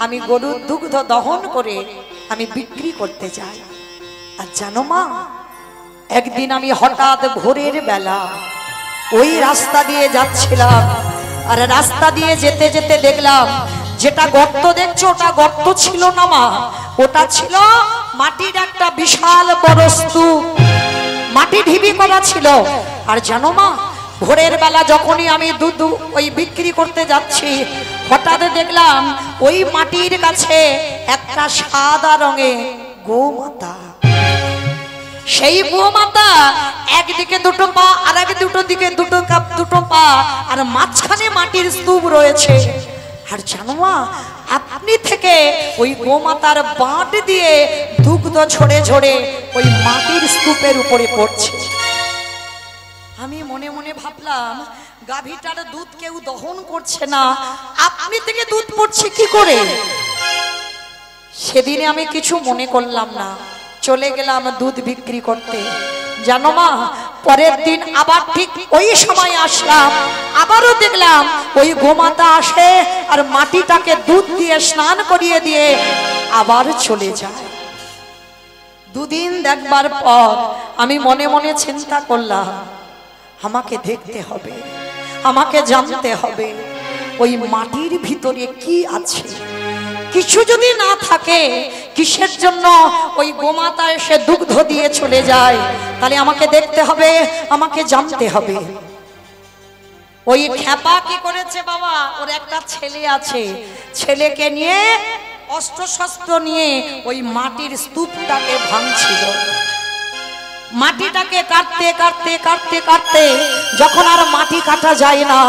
আমি গরুর দুগ্ধ দহন করে আমি বিক্রি করতে যাই। আর জানো মা, একদিন আমি হঠাৎ ভোরের বেলা ওই রাস্তা দিয়ে যাচ্ছিলাম, আর রাস্তা দিয়ে যেতে যেতে দেখলাম যেটা গর্ত দেখছো ওটা গর্ত ছিল না মা, ওটা ছিল মাটির একটা বিশাল বড় স্তূপ, মাটি ঢিবি করা ছিল। আর জানো মা, ভোরের বেলা যখনই আমি দুধ ওই বিক্রি করতে যাচ্ছি, হঠাৎ দেখলাম ওই মাটির কাছে একটা সাদা রঙের গোমাতা। সেই গোমাতা একদিকে 2টো পা, আর এক দিকে 2টো পা, আর মাঝখানে মাটির স্তূপ রয়েছে। আর জানো মা, আপনি থেকে ওই গোমাতার বাঁট দিয়ে দুগ্ধ ঝরে ঝরে ওই মাটির স্তূপের উপরে পড়ছে। আমি মনে মনে ভাবলাম, গাভীটার দুধ কেউ দহন করছে না, আপনি থেকে দুধ পড়ছে কি করে? সেদিনে আমি কিছু মনে করলাম না, চলে গেলাম দুধ বিক্রি করতে। জানো মা, পরের দিন আবার ঠিক ওই সময় আসলাম, আবারও দেখলাম ওই গোমাতা আসে আর মাটিটাকে দুধ দিয়ে স্নান করিয়ে দিয়ে আবার চলে যায়। 2 দিন দেখবার পর আমি মনে মনে চিন্তা করলাম, আমাকে দেখতে হবে, আমাকে জানতে হবে ওই মাটির ভিতরে কি আছে। কিছু যদি না থাকে, কিসের জন্য ওই গোমাতা এসে দুগ্ধ দিয়ে চলে যায়, তাহলে আমাকে দেখতে হবে, আমাকে জানতে হবে। ওই খ্যাপা কি করেছে বাবা, ওর একটা ছেলে আছে, ছেলেকে নিয়ে অস্ত্র শস্ত্র নিয়ে ওই মাটির স্তূপটাকে ভাঙছিল। মাটিটাকে কাটতে কাটতে কাটতে কাটতে যখন আর মাটি কাটা যায় না,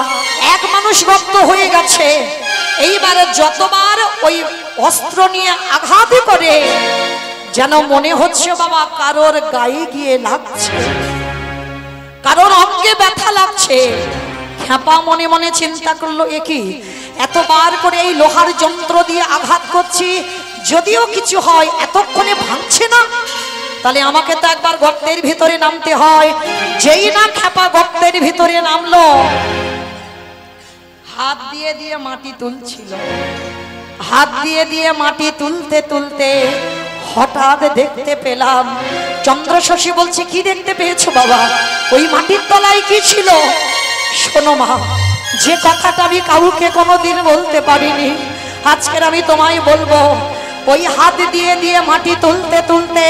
এক মানুষ রক্ত হয়ে গেছে। এইবারে যতবার ওই অস্ত্র নিয়ে আঘাত করে যেন মনে হচ্ছে বাবা কারোর গায়ে গিয়ে লাগছে, কারোর অঙ্গে ব্যথা লাগছে। খ্যাপা মনে মনে চিন্তা করলো, একই এতবার করে এই লোহার যন্ত্র দিয়ে আঘাত করছি, যদিও কিছু হয় এতক্ষণে ভাঙছে না, তাহলে আমাকে তো একবার গর্তের ভিতরে নামতে হয়। যেই না খ্যাপা গর্তের ভিতরে নামলো, হাত দিয়ে দিয়ে মাটি তুলছিল, হাত দিয়ে দিয়ে মাটি তুলতে তুলতে হঠাৎ দেখতে পেলাম, চন্দ্রশশী বলছে কি দেখতে পেয়েছো বাবা, ওই মাটির তলায় কি ছিল? শোনো মা, যে কথাটা আমি কাউকে কোনোদিন বলতে পারিনি, আজকের আমি তোমায় বলবো। ওই হাত দিয়ে দিয়ে মাটি তুলতে তুলতে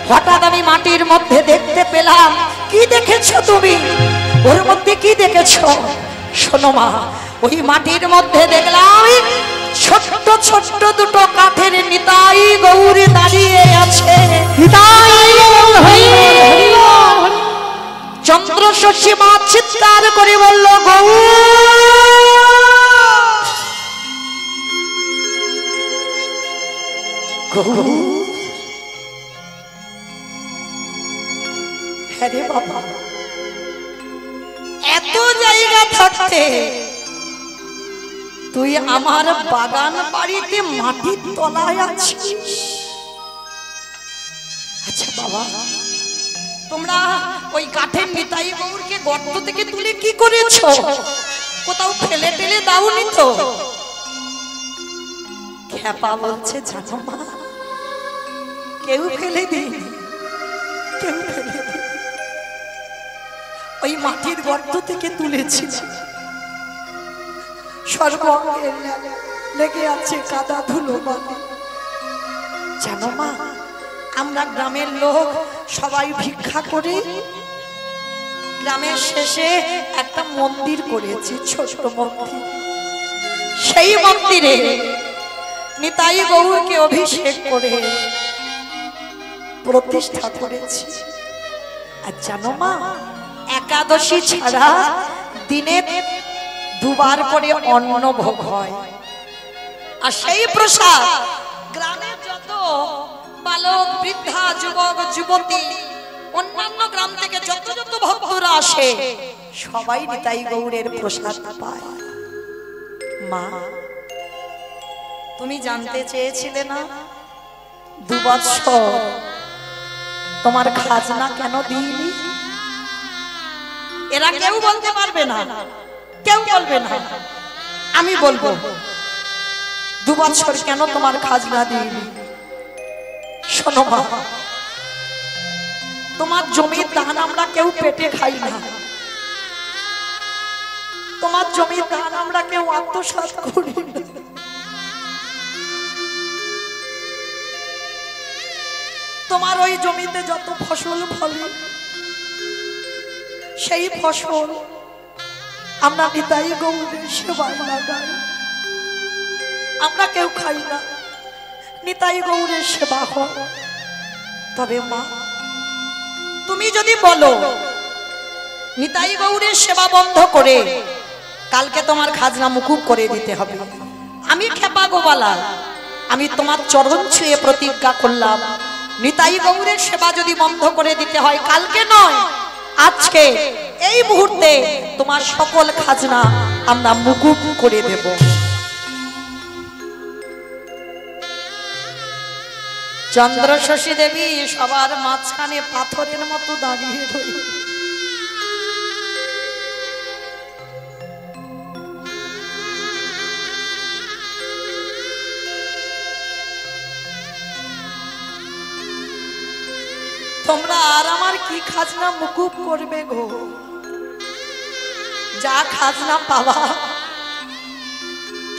হঠাৎ আমি মাটির মধ্যে দেখতে পেলাম। কি দেখেছো তুমি? ওর মধ্যে কি দেখেছো? শোনো মা, ওই মাটির মধ্যে দেখলাম ছোট্ট ছোট্ট দুটো কাঠের নিতাই গৌর দাঁড়িয়ে আছে। চন্দ্রশশী মা চিৎকার করে বলল, হ্যাঁ রে বাবা, এত জায়গা থাকতে তুই আমার বাগান বাড়িতে মাটির তলায় আছিস? আচ্ছা বাবা, তোমরা ওই কাঠের নিতাই গৌরকে গর্ত থেকে তুলে কি করেছো? কোথাও ফেলে টেলে দাওনি তো? খ্যাপা বলছে, জানো মা, কেউ ফেলে দিইনি, কেউ ফেলে দিইনি, ওই মাটির গর্ত থেকে তুলেছি। সর্বঙ্গে লেগে আছে কাদা ধুলো বালি। জানো মা, আমরা গ্রামের লোক সবাই ভিক্ষা করে গ্রামের শেষে একটা মন্দির করেছি, ছোট মন্দির। সেই মন্দিরে নিতাই গৌরকে অভিষেক করে প্রতিষ্ঠা করেছি। আর জানো মা, একাদশী ছাড়া দিনে দুবার করে অন্ন ভোগ হয়, আর সেই প্রসাদ গ্রামের যত বালক বৃদ্ধা যুবক যুবতী অন্যান্য গ্রাম থেকে যত যত ভক্তরা আসে সবাই নিতাই গৌরের প্রসাদ পায়। মা, তুমি জানতে চেয়েছিলে না 2 বছর তোমার খাজনা কেন দিইনি? এরা কেউ বলতে পারবে না, কেউ বলবে না, আমি বলবো 2 বছর কেন তোমার খাজনা দিইনি। শোনো মা, তোমার জমির ধান আমরা কেউ পেটে খাই না, তোমার জমির ধান আমরা কেউ আত্মসাৎ করি না। তোমার ওই জমিতে যত ফসল ফলে সেই ফসল আমরা নিতাই গৌরের সেবায় লাগাই, আমরা কেউ খাই না, নিতাই গৌরের সেবা হয়। তবে মা, তুমি যদি বলো নিতাই গৌরের সেবা বন্ধ করে কালকে তোমার খাজনা মুকুব করে দিতে হবে, আমি খেপা গোপালা, আমি তোমার চরণ ছুঁয়ে প্রতিজ্ঞা করলাম, নিতাই গৌরের সেবা যদি বন্ধ করে দিতে হয় কালকে নয় আজকে এই মুহূর্তে তোমার সকল খাজনা আমরা মুকুব করে দেব। চন্দ্রশশী দেবী সবার মাঝখানে পাথরের মতো দাঁড়িয়ে রইল। তোমরা আর আমার কি খাজনা মুকুব করবে গো? যা খাজনা পাওয়া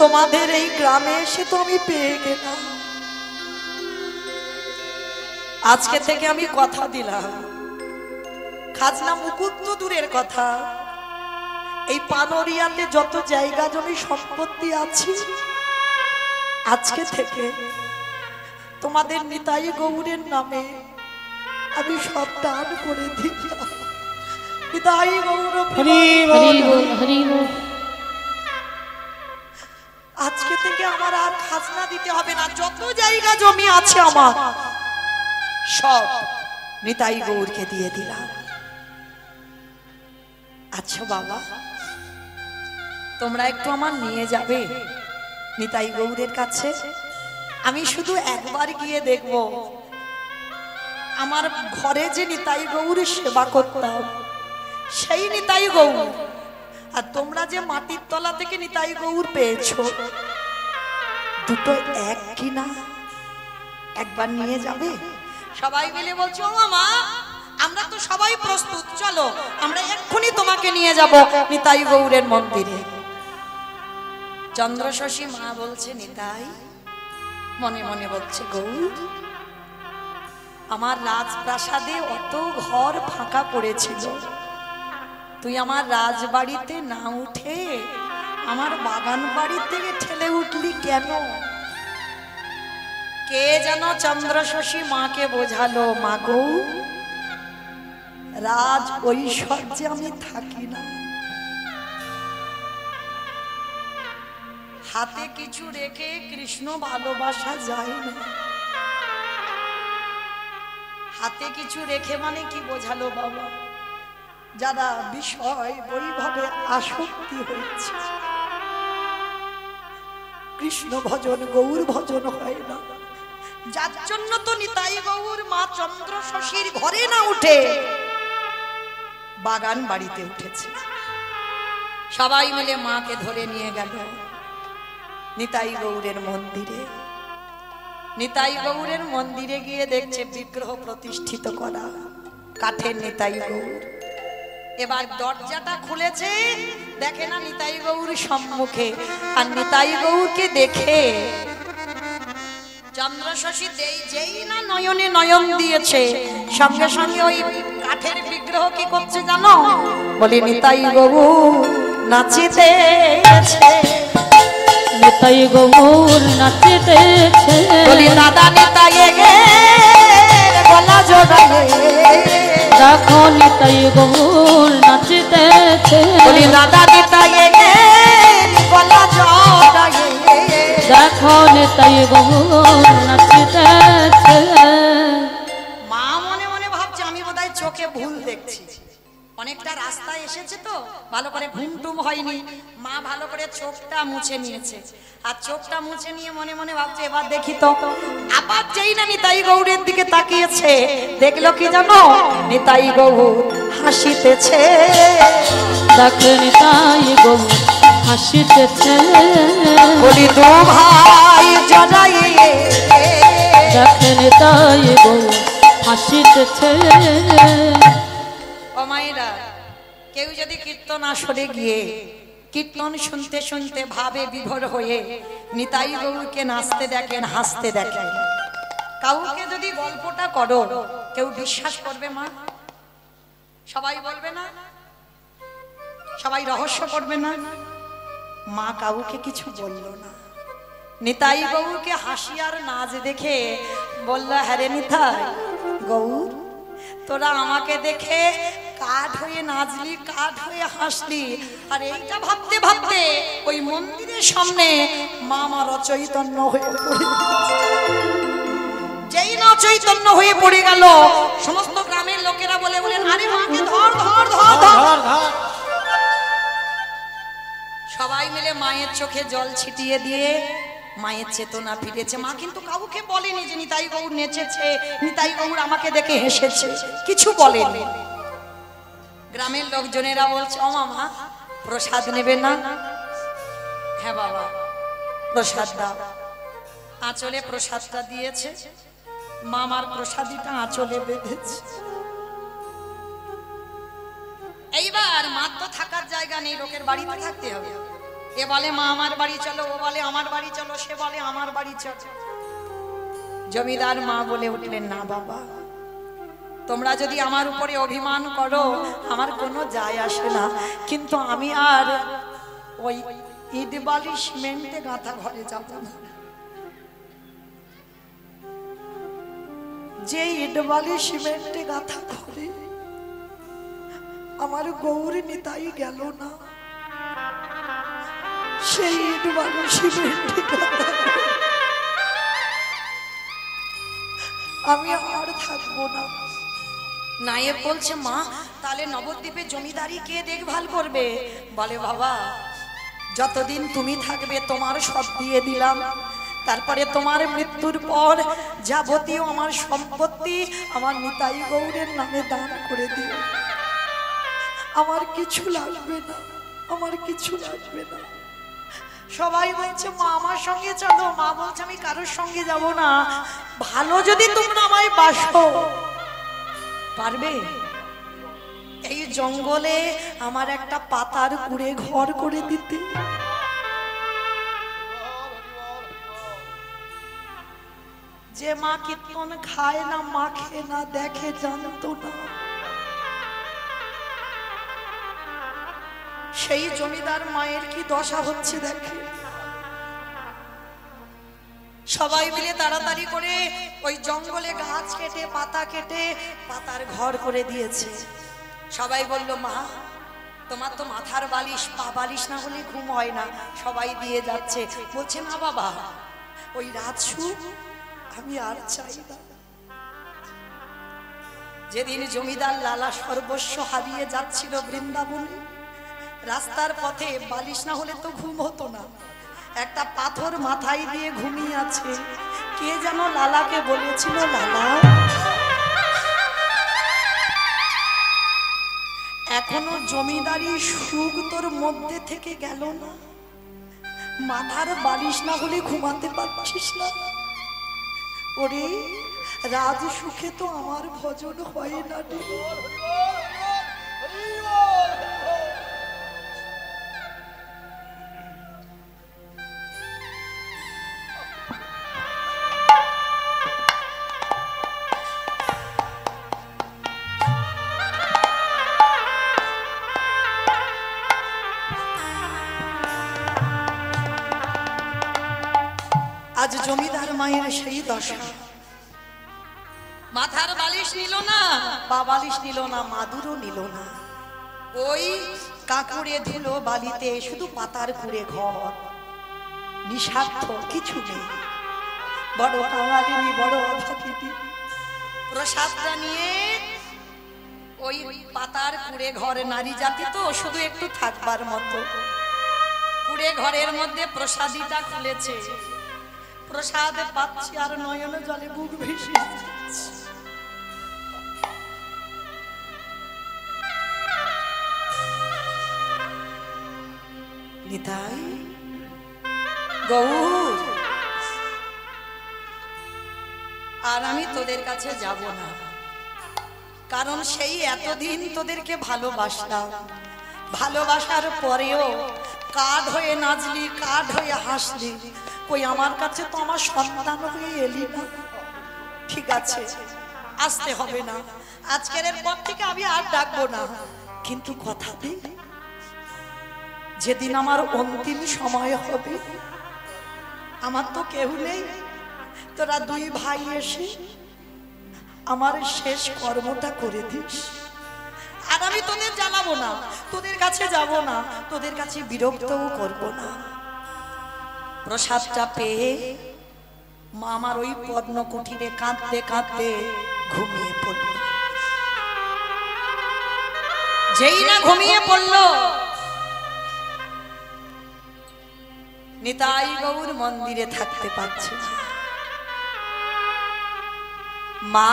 তোমাদের এই গ্রামে এসে তো আমি পেয়ে গেলাম। আজকে থেকে আমি কথা দিলাম, খাজনা মুকুট তো দূরের কথা, এই পানরিয়াতে যত জায়গা জমি সম্পত্তি আছে আজকে থেকে তোমাদের নিতাই গৌরের নামে আমি সব দান করে দিলাম। নিতাই গৌর হরি হরি বল। বল হরি বল। আজকে থেকে আমার আর খাজনা দিতে হবে না, যত জায়গা জমি আছে আমার সব নিতাই গৌরকে দিয়ে দিলাম। আচ্ছা বাবা, তোমরা একটু আমার নিয়ে যাবে নিতাই গৌরের কাছে? আমি শুধু একবার গিয়ে দেখব আমার ঘরে যে নিতাই গৌর সেবা করতাম সেই নিতাই গৌর, আর তোমরা যে মাটির তলা থেকে নিতাই গৌর পেয়েছো দুটো এক কিনা একবার নিয়ে যাবে? সবাই মিলে বলছো ও মা, আমরা তো সবাই প্রস্তুত, চলো আমরা এক্ষুনি তোমাকে নিয়ে যাব নিতাই গৌরের মন্দিরে। চন্দ্রশশী মা বলছে নিতাই, মনে মনে বলছে গৌর, আমার রাজপ্রাসাদে অত ঘর ফাঁকা পড়েছিল, তুই আমার রাজবাড়িতে না উঠে আমার বাগান বাড়িতে ঠেলে উঠলি কেন? কে যেন চন্দ্রশশী মাকে বোঝালো, মা গো রাজ ঐশ্বর্যে আমি থাকি না, হাতে কিছু রেখে কৃষ্ণ ভালোবাসা যায় না। হাতে কিছু রেখে মানে কি বোঝালো বাবা? যারা বিষয় বৈভবে আসক্তি হয়েছে, কৃষ্ণ ভজন গৌর ভজন হয় না, যার জন্য তো নিতাই গৌর মা চন্দ্রশশীর ঘরে না উঠে বাগান বাড়িতে উঠেছে। সবাই মিলে মাকে ধরে নিয়ে গেল নিতাই গৌরের মন্দিরে। নিতাই গৌরের মন্দিরে গিয়ে দেখছে বিগ্রহ প্রতিষ্ঠিত করা, কাঠের নিতাই গৌর। এবার দরজাটা খুলেছে, দেখে না নিতাই গৌর সম্মুখে, আর নিতাই গৌরকে দেখে চন্দ্রশশী যেই না নয়নে নয়ন দিয়েছে, সঙ্গে সঙ্গে ওই কাঠের বিগ্রহ কি করছে জানো? বলি নিতাই গৌর নাচিতেছে, নিতাই গৌর নাচিতেছে, বলি দাদা নিতাই গে গলা জোড়ায়ে, দেখো নিতাই গৌর নাচিতেছে, বলি দাদা নিতাই গে গলা জোড়ায়ে, দেখো নিতাই গৌর নাচিতেছে। মা মনে মনে ভাবছে আমি বোধহয় চোখে ভুল দেখছি, অনেকটা রাস্তায় এসেছে তো ভালো করে ঘুমটুম হয়নি, মা ভালো করে চোখটা মুছে নিয়েছে, আর চোখটা মুছে নিয়ে মনে মনে ভাবছে এবার দেখি তো। আবার যেই না নিতাই গৌরের দিকে তাকিয়েছে, দেখলো কি জানো? নিতাই গৌর হাসিতেছে, দেখো নিতাই গৌর হাসিতেছে, বলি দু ভাই জড়াইয়ে, দেখো নিতাই গৌর হাসিতেছে। ও মায়েরা, কেউ যদি কীর্তন আসরে গিয়ে কীর্তন শুনতে শুনতে ভাবে বিভোর হয়ে নিতাই গৌরকে নাচতে দেখেন, হাসতে দেখেন, কাউকে যদি গল্পটা করো কেউ বিশ্বাস করবে মা? সবাই বলবে না? সবাই রহস্য করবে না? মা কাউকে কিছু বলল না। নিতাই গৌরকে হাসি আর নাচ দেখে বলল, হ্যাঁ রে নিতাই গৌর, তোরা আমাকে দেখে কাঠ হয়ে নাচলি, কাঠ হয়ে হাসলি, আর এইটা ভাবতে ভাবতে ওই মন্দিরের সামনে মা আমার অচৈতন্য হয়ে পড়ে গেছে। যেই না চৈতন্য হয়ে পড়ে গেল, সমস্ত গ্রামের লোকেরা বলে বলেন, আরে মাকে ধর ধর ধর ধর। ধর ধর। সবাই মিলে মায়ের চোখে জল ছিটিয়ে দিয়ে মায়ের চেতনা ফিরেছে। মা কিন্তু কাউকে বলেনি যে নিতাই গৌর নেচেছে, নিতাই গৌর আমাকে দেখে হেসেছে, কিছু বলেনি। গ্রামের লোকজনেরা বলছে, ও মামা প্রসাদ নেবে না? হ্যাঁ বাবা প্রসাদ দাও। আঁচলে প্রসাদটা দিয়েছে, মামার প্রসাদিটা আঁচলে বেঁধেছে। এইবার মার তো থাকার জায়গা নেই, লোকের বাড়িতে থাকতে হবে। এ বলে মা আমার বাড়ি চলো, ও বলে আমার বাড়ি চলো, সে বলে আমার বাড়ি চলো। জমিদার মা বলে উঠলেন, না বাবা, তোমরা যদি আমার উপরে অভিমান করো আমার কোনো যায় আসে না, কিন্তু আমি আর ওই ইট বালি সিমেন্টে গাঁথা ঘরে যাব না। যে ইট বালি সিমেন্টে গাঁথা ঘরে আমার গৌর নিতাই গেল না, সেই ইট বালি সিমেন্টে গাঁথা আমি আর থাকবো না। নায়েব বলছে, মা তাহলে নবদ্বীপে জমিদারি কে দেখভাল করবে? বলে, বাবা যতদিন তুমি থাকবে তোমার সব দিয়ে দিলাম, তারপরে তোমার মৃত্যুর পর যাবতীয় আমার সম্পত্তি আমার নিতাই গৌরের নামে দান করে দিও। আমার কিছু লাগবে না, আমার কিছু লাগবে না। সবাই বলছে, মা আমার সঙ্গে চলো। মা বলছে, আমি কারোর সঙ্গে যাব না, ভালো যদি তোমরা আমায় বাসো পারবে এই জঙ্গলে আমার একটা পাতার কুড়ে ঘর করে দিতে। যে মা কীর্তন খায় না, মাখে না, দেখে, জানতো না, সেই জমিদার মায়ের কি দশা হচ্ছে দেখে। সবাই মিলে তাড়াতাড়ি করে ওই জঙ্গলে গাছ কেটে পাতা কেটে পাতার ঘর করে দিয়েছে। সবাই বলল, মা তোমার তো মাথার বালিশ পা বালিশ না হলে ঘুম হয় না। সবাই দিয়ে যাচ্ছে। বলছে, না বাবা, ওই রাজসুখ আমি আর চাই না। যেদিন জমিদার লালা সর্বস্ব হারিয়ে যাচ্ছিল বৃন্দাবনে, রাস্তার পথে বালিশ না হলে তো ঘুম হতো না, একটা পাথর মাথায় দিয়ে ঘুমিয়ে আছে। কে যেন লালাকে বলেছিল, লালা এখনো জমিদারি সুখ তোর মধ্যে থেকে গেল না, মাথার বালিশ না হলে ঘুমাতে পারছিস না। ওরে রাজ সুখে তো আমার ভজন হয় না রে। আজ জমিদার মায়ের সেই দশা। মাথার বালিশ নিল না, পা বালিশ নিল না, মাদুরও নিল না। ওই কাকুড়ে ধুলো বালিতে শুধু পাতার কুড়ে ঘর, নিঃস্বার্থ, কিছু নেই। বড় কাঙালিনী, বড় অভাগিনী, প্রসাদটা নিয়ে ওই পাতার কুড়ে ঘর, নারী জাতি তো শুধু একটু থাকবার মতো, কুড়ে ঘরের মধ্যে প্রসাদীটা খুলেছে। প্রসাদ পাচ্ছি আর নয়ন জলে বুক ভেসে যাচ্ছে। নিতাই গৌর, আর আমি তোদের কাছে যাব না, কারণ সেই এতদিন তোদেরকে ভালোবাসলাম, ভালোবাসার পরেও কাঠ হয়ে নাচলি, কাঠ হয়ে হাসলি, কই আমার কাছে তো আমার সন্তান হয়ে এলি না। ঠিক আছে, আসতে হবে না, আজকের পর থেকে আমি আর ডাকবো না, কিন্তু কথা দিই যেদিন আমার অন্তিম সময় হবে, আমার তো কেউ নেই, তোরা দুই ভাই এসে আমার শেষ কর্মটা করে দিস। আর আমি তোদের জ্বালাবো না, তোদের কাছে যাব না, তোদের কাছে বিরক্তও করব না। প্রসাদটা পেয়ে মা আমার ওই পদ্ম কুঠিরে কাঁদতে কাঁদতে ঘুমিয়ে পড়ল। যেই না ঘুমিয়ে পড়ল, নিতাই গৌর মন্দিরে থাকতে পারছে না। মা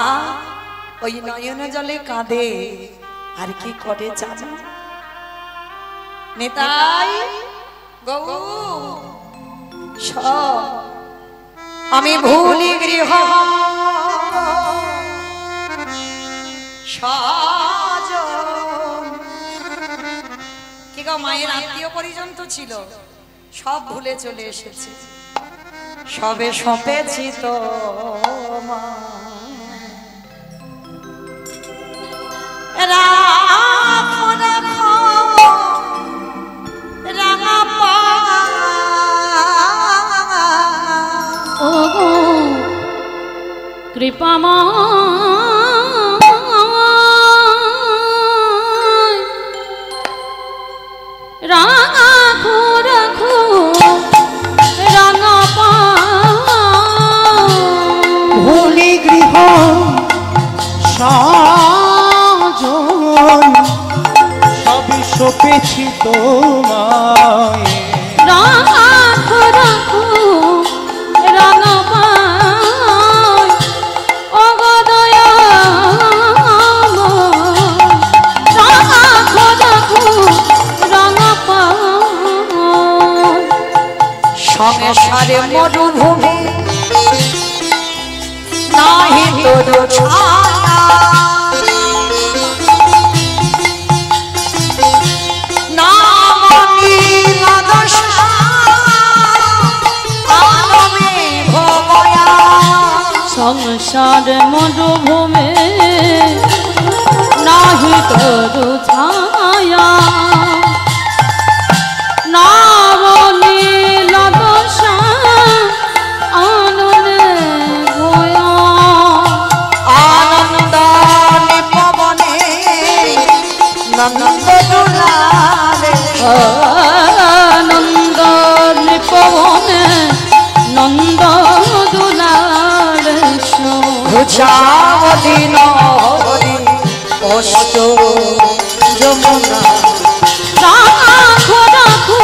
ওই নয়ন জলে কাঁদে, আর কি করে জানো? নিতাই গৌর আমি ভুলি গৃহ সাজন, কি গো, মায়ের আত্মীয় পরিজন তো ছিল, সব ভুলে চলে এসেছে। সবে সঁপেছি তো রাখো রাখো রাঙা পা ও গো কৃপাময় রাখো রাখো রাঙা পা ভুলি গৃহ সাজন সবই সপেছি তোমায় রাখো রাখো রাঙা পা ও গো দয়াময় রাখো রাখো রাঙা পা সংসারে মরুভূমি নাহি তোর ছায়া নাম নীলা দশা আলমে ভবয়া সংসার মরুভূমে নাহি তরু ছায়া নাম নীল দশা আনন্দে ভয়া আনন্দ পবনে নন্দ দুলারে আনন্দ নিপবনে নন্দ দুলার ঘুচাওয়ালি নহরি অষ্ট যমুনা রাখো রাখো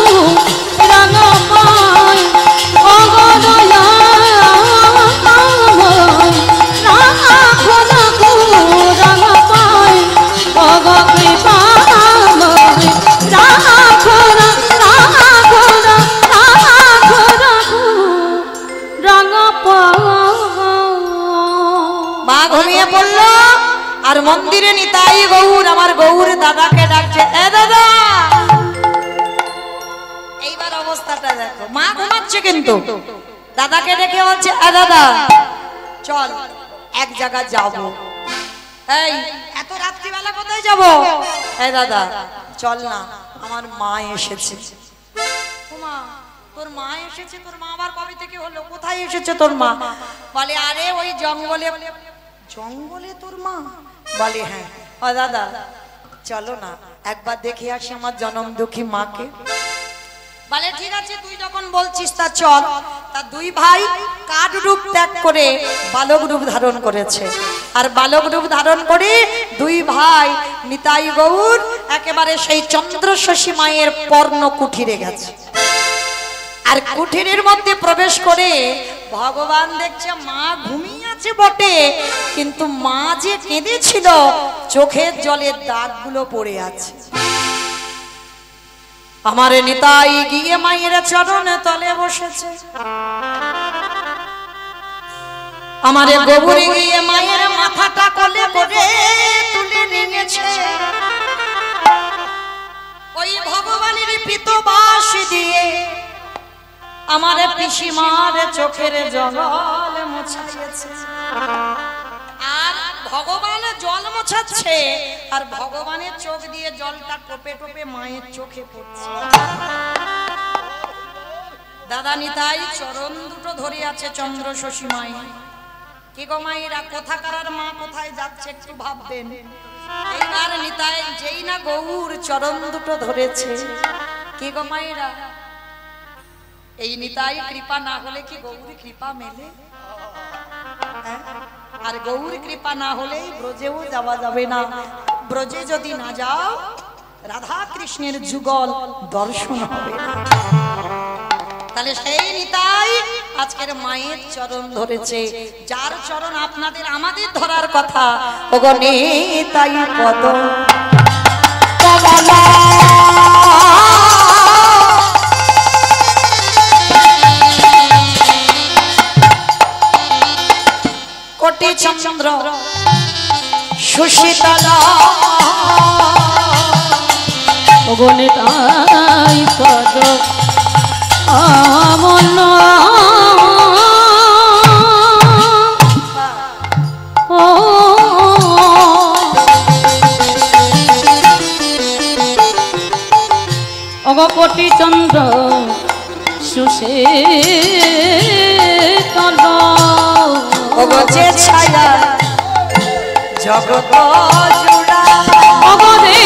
রাঙা পায় অগদয়াময় রাখো রাখো রাঙা পায় অগ কৃপাময় রাখো রাখো রাখো রাখো রাঙা পায় মা ঘুমিয়ে পড়ল আর মন্দিরে নিতাই গৌর আমার গৌর দাদাকে ডাকছে এ দাদা এইবার অবস্থাটা দেখো মা ঘুমাচ্ছে কিন্তু দাদাকে ডেকে বলছে এ দাদা চল এক জায়গা যাব এই এত রাত্রিবেলা কোথায় যাব এ দাদা চল না আমার মা এসেছে ও মা তোর মা এসেছে তোর মা আবার কবে থেকে হলো কোথায় এসেছে তোর মা বলে আরে ওই জঙ্গলে জঙ্গলে তোর মা বলে হ্যাঁ ও দাদা চলো না একবার দেখে আসি আমার জনম দুঃখী মাকে বলে ঠিক আছে তুই যখন বলছিস তা চল তা দুই ভাই কাঠ রূপ ত্যাগ করে বালক রূপ ধারণ করেছে আর বালক রূপ ধারণ করে দুই ভাই নিতাই গৌর একেবারে সেই চন্দ্রশশী মায়ের পর্ণ কুঠিরে গেছে আর কুঠিরের মধ্যে প্রবেশ করে ভগবান দেখছে মা ঘুমিয়ে আছে বটে কিন্তু মা যে কেঁদেছিল চোখের জলের দাগগুলো পড়ে আছে আমার নিতাই গিয়ে মায়ের চরণে তলে বসেছে আমার গোবরে গিয়ে মায়ের মাথাটা কোলে করে তুলে নিয়েছে ওই ভগবানের পিতবাস দিয়ে আমার পিসিমার চোখের জল মুছাইছে আর ভগবান জল মোছাচ্ছে আর ভগবানের চোখ দিয়ে জলটা টোপে টোপে মায়ের চোখে পড়ছে দাদা নিতাই চরণ দুটো ধরে আছে চন্দ্রশশী মায়ের কি গো মায়েরা কোথাকার মা কোথায় যাচ্ছে একটু ভাববেন এইবার নিতাই যেই না গৌর চরণ দুটো ধরেছে কি গো মায়েরা এই নিতাই কৃপা না হলে কি গৌর কৃপা মেলে আর গৌর কৃপা না হলে ব্রজেও যাওয়া যাবে না ব্রজে যদি না যাও রাধা কৃষ্ণের যুগল দর্শন হবে না তাহলে সেই নিতাই আজকের মায়ের চরণ ধরেছে যার চরণ আপনাদের আমাদের ধরার কথা ওগো নিতাই পদ কমলা কোটি চন্দ্র সুশীতলা অগণিতাই পদ আমন কোটি চন্দ্র সুষে তল ওগো যে ছায়া জগত জুড়া অগরে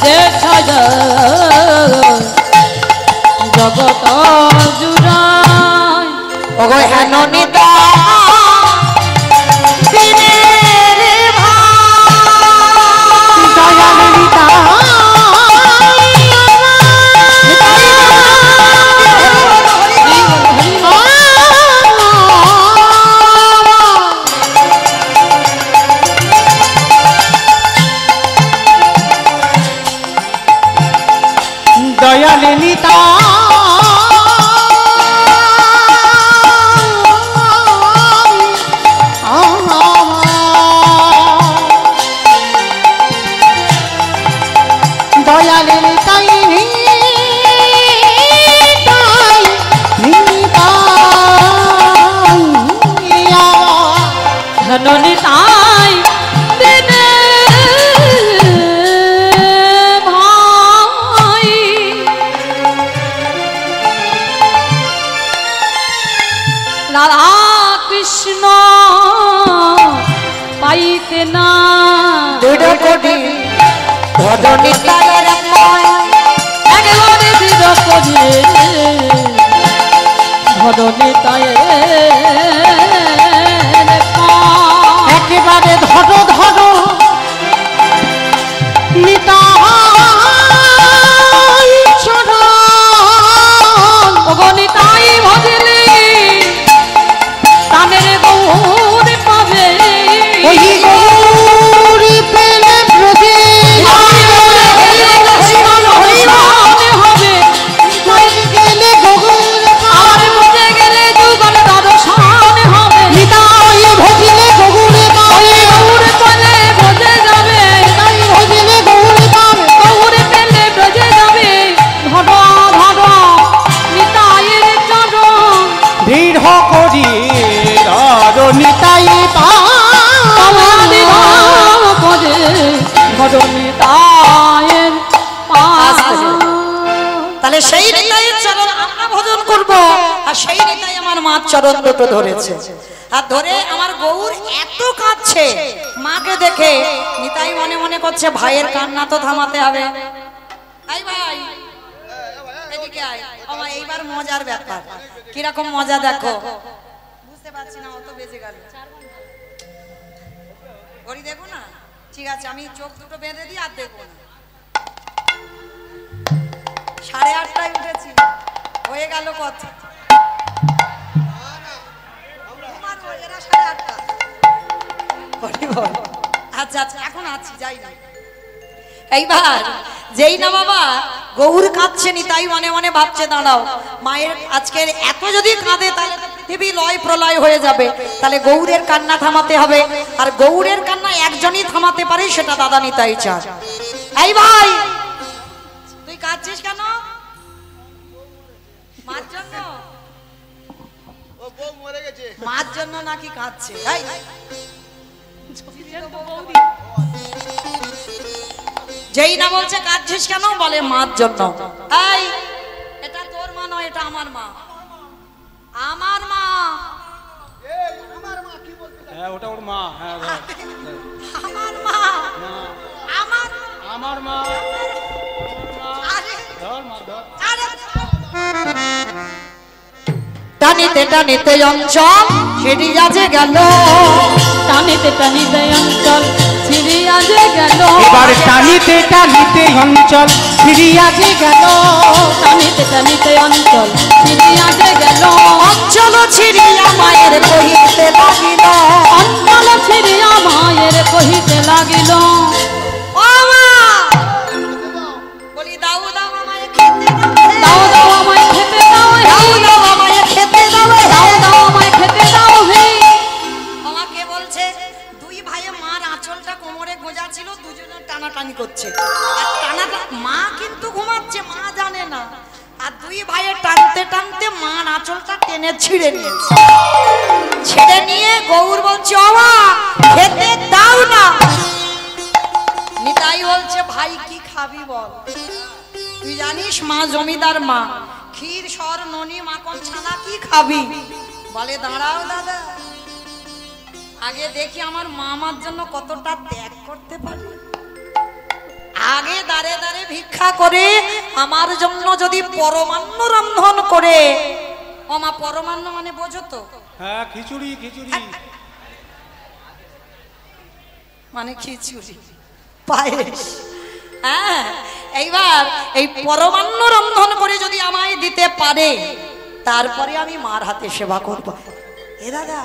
যে ছায়া জগত জুড়ায় ওগো হেন নিতা দিনের দয়াল নিতাই দয়াল নিতা দয়াল নিতাই নিতাই ধন নিতাই দিনে ভাই রাধা কৃষ্ণ পাইতে না দুটো কোটি ধরণিতায়ের ময় একেবারে দৃঢ় করে ধরণিতায় একেবারে ধরো ধরো নিতাই চরণ অগণিতাই ভজলে তানের গৌর পাবে ওই গৌরী পেলে ব্রজে হবে গেলে গৌর আর বুঝে গেলে যুগল দর্শন হবে নিতাই ভজিলে গৌরে পাবে গৌর পেলে ব্রজে যাবে নিতাই ভজিলে গৌরে পাবে গৌর পেলে ব্রজে যাবে ধর ধর নিতাইয়ের চরণ দৃঢ় করি ধর নিতাই সমাধি ভাব করে ধর নিতাইয়ের আস্তে। তাহলে সেই নিতাইয়ের চরণ আমরা ভজন করব আর সেই নিতাই আমার মার চরণ দুটো ধরেছে আর ধরে আমার গৌর এত কাঁদছে মাকে দেখে নিতাই মনে মনে করছে ভাইয়ের কান্না তো থামাতে হবে আই ভাই এদিকে আয় আমার এইবার মজার ব্যাপার কিরকম মজা দেখো বুঝতে পারছি না অত বেজে গেল ঘড়ি দেখো না ঠিক আছে আমি চোখ দুটো বেঁধে দিই আর দেখবো না 8:30টায় উঠেছি হয়ে গেল কত এরা 8:30 আচ্ছা আচ্ছা এখন আছি যাই না এইবার যেই না বাবা গৌর কাঁদছে নি তাই মনে মনে ভাবছে দাঁড়াও মায়ের আজকের এত যদি কাঁদে তাহলে তো পৃথিবী লয় প্রলয় হয়ে যাবে তাহলে গৌরের কান্না থামাতে হবে আর গৌরের কান্না একজনই থামাতে পারে সেটা দাদা নিতাই চান এই ভাই তুই কাঁদছিস কেন মার জন্য মার জন্য নাকি কাঁদছে এই যেই না বলছে কাঁদছিস কেন বলে মার জন্য এই এটা তোর মা নয় এটা আমার মা আমার মা হ্যাঁ ওটা ওর মা হ্যাঁ আমার মা আমার আমার মা আরে ধর মা ধর আরে টানিতে টানিতে অঞ্চল সেটি আছে গেল টানিতে টানিতে অঞ্চল ছিড়িয়া যে গেল এবার টানিতে টানিতে অঞ্চল ফিরিয়া যে গেল টানিতে টানিতে অঞ্চল ছিড়িয়া যে গেল অঞ্চল ছিড়িয়া মায়ের কহিতে লাগিল অঞ্চল ছিড়িয়া মায়ের কহিতে লাগিল ও মা বলি দাও দাও আমায় খেতে দাও দাও আমায় খেতে দাও দাও দাও আমায় খেতে দাও দাও দাও আমায় খেতে দাও হে আমাকে বলছে দুই ভাইয়ে মার আঁচলটা কোমরে গোজা ছিল দুজনে টানাটানি করছে আর টানাটা মা কিন্তু ঘুমাচ্ছে মা জানে না আর দুই ভাইয়ে টানতে টানতে মার আঁচলটা টেনে ছিঁড়ে নিয়েছে ছিঁড়ে নিয়ে গৌর বলছে ও মা খেতে দাও না নিতাই বলছে ভাই কি খাবি বল জমিদার মা, ক্ষীর সর ননি মাখন ছানা কি খাবি? বলে দাঁড়াও দাদা, আগে দেখি আমার মা আমার জন্য কতটা ত্যাগ করতে পারি। আগে দাঁড়ে দাঁড়ে ভিক্ষা করে আমার জন্য যদি পরমান্ন রন্ধন করে, ও মা পরমান্ন মানে বোঝো তো? হ্যাঁ, খিচুড়ি খিচুড়ি মানে খিচুড়ি পায়েস। হ্যাঁ, এইবার এই পরমান্ন রন্ধন করে যদি আমায় দিতে পারে, তারপরে আমি মার হাতে সেবা করব। এ দাদা,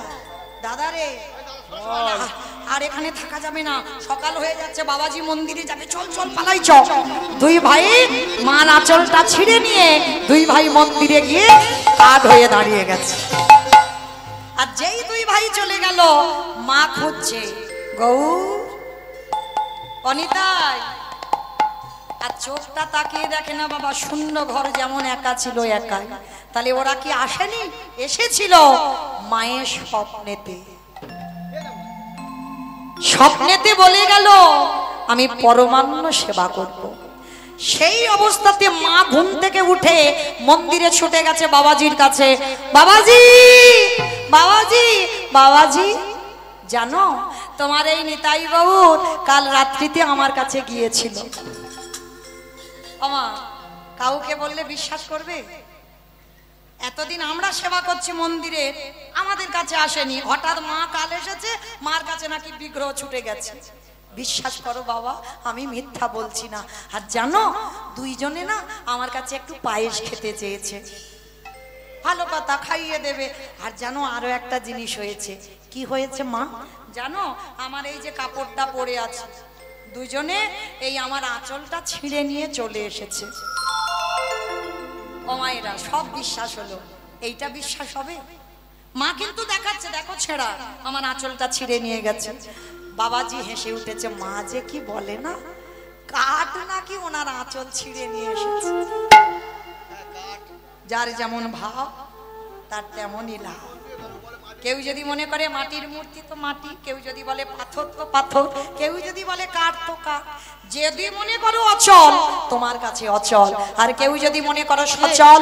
দাদা রে, আর এখানে থাকা যাবে না, সকাল হয়ে যাচ্ছে, বাবাজি মন্দিরে যাবে, চল চল পালাই চল। দুই ভাই মার আঁচলটা ছিঁড়ে নিয়ে দুই ভাই মন্দিরে গিয়ে কাঠ হয়ে দাঁড়িয়ে গেছে। আর যেই দুই ভাই চলে গেল, মা খুঁজছে গৌর, অনিতাই। আর চোখটা তাকিয়ে দেখে না বাবা, শূন্য ঘর যেমন একা ছিল একাই। তাহলে ওরা কি আসেনি? এসেছিল মায়ের স্বপ্নেতে। স্বপ্নেতে বলে গেল আমি পরমান্ন সেবা করব। সেই অবস্থাতে মা ঘুম থেকে উঠে মন্দিরে ছুটে গেছে বাবাজির কাছে। বাবাজি, বাবাজি, বাবাজি, জানো তোমার এই নিতাই গৌর কাল রাত্রিতে আমার কাছে গিয়েছিল। আমা, কাউকে বললে বিশ্বাস করবে? এতদিন আমরা সেবা করছি মন্দিরে, আমাদের কাছে আসেনি, হঠাৎ মা কাল এসেছে, মার কাছে নাকি বিগ্রহ ছুটে গেছে। বিশ্বাস করো বাবা, আমি মিথ্যা বলছি না। আর জানো, দুইজনে না আমার কাছে একটু পায়েস খেতে চেয়েছে। ভালো কথা, খাইয়ে দেবে। আর জানো আরো একটা জিনিস হয়েছে। কি হয়েছে মা জানো? আমার এই যে কাপড়টা পরে আছে, দুজনে এই আমার আঁচলটা ছিঁড়ে নিয়ে চলে এসেছে। ও মায়েরা, সব বিশ্বাস হলো, এইটা বিশ্বাস হবে? মা কিন্তু দেখাচ্ছে, দেখো ছেঁড়া, আমার আঁচলটা ছিঁড়ে নিয়ে গেছে। বাবাজি হেসে উঠেছে, মা যে কি বলে না, কাঠ নাকি ওনার আঁচল ছিঁড়ে নিয়ে এসেছে। যার যেমন ভাব তার তেমনই লাভ। কেউ যদি মনে করে মাটির মূর্তি তো মাটি, কেউ যদি বলে পাথর তো পাথর, কেউ যদি বলে কাঠ তো কাঠ। যদি মনে করো অচল, তোমার কাছে অচল। আর কেউ যদি মনে করো সচল,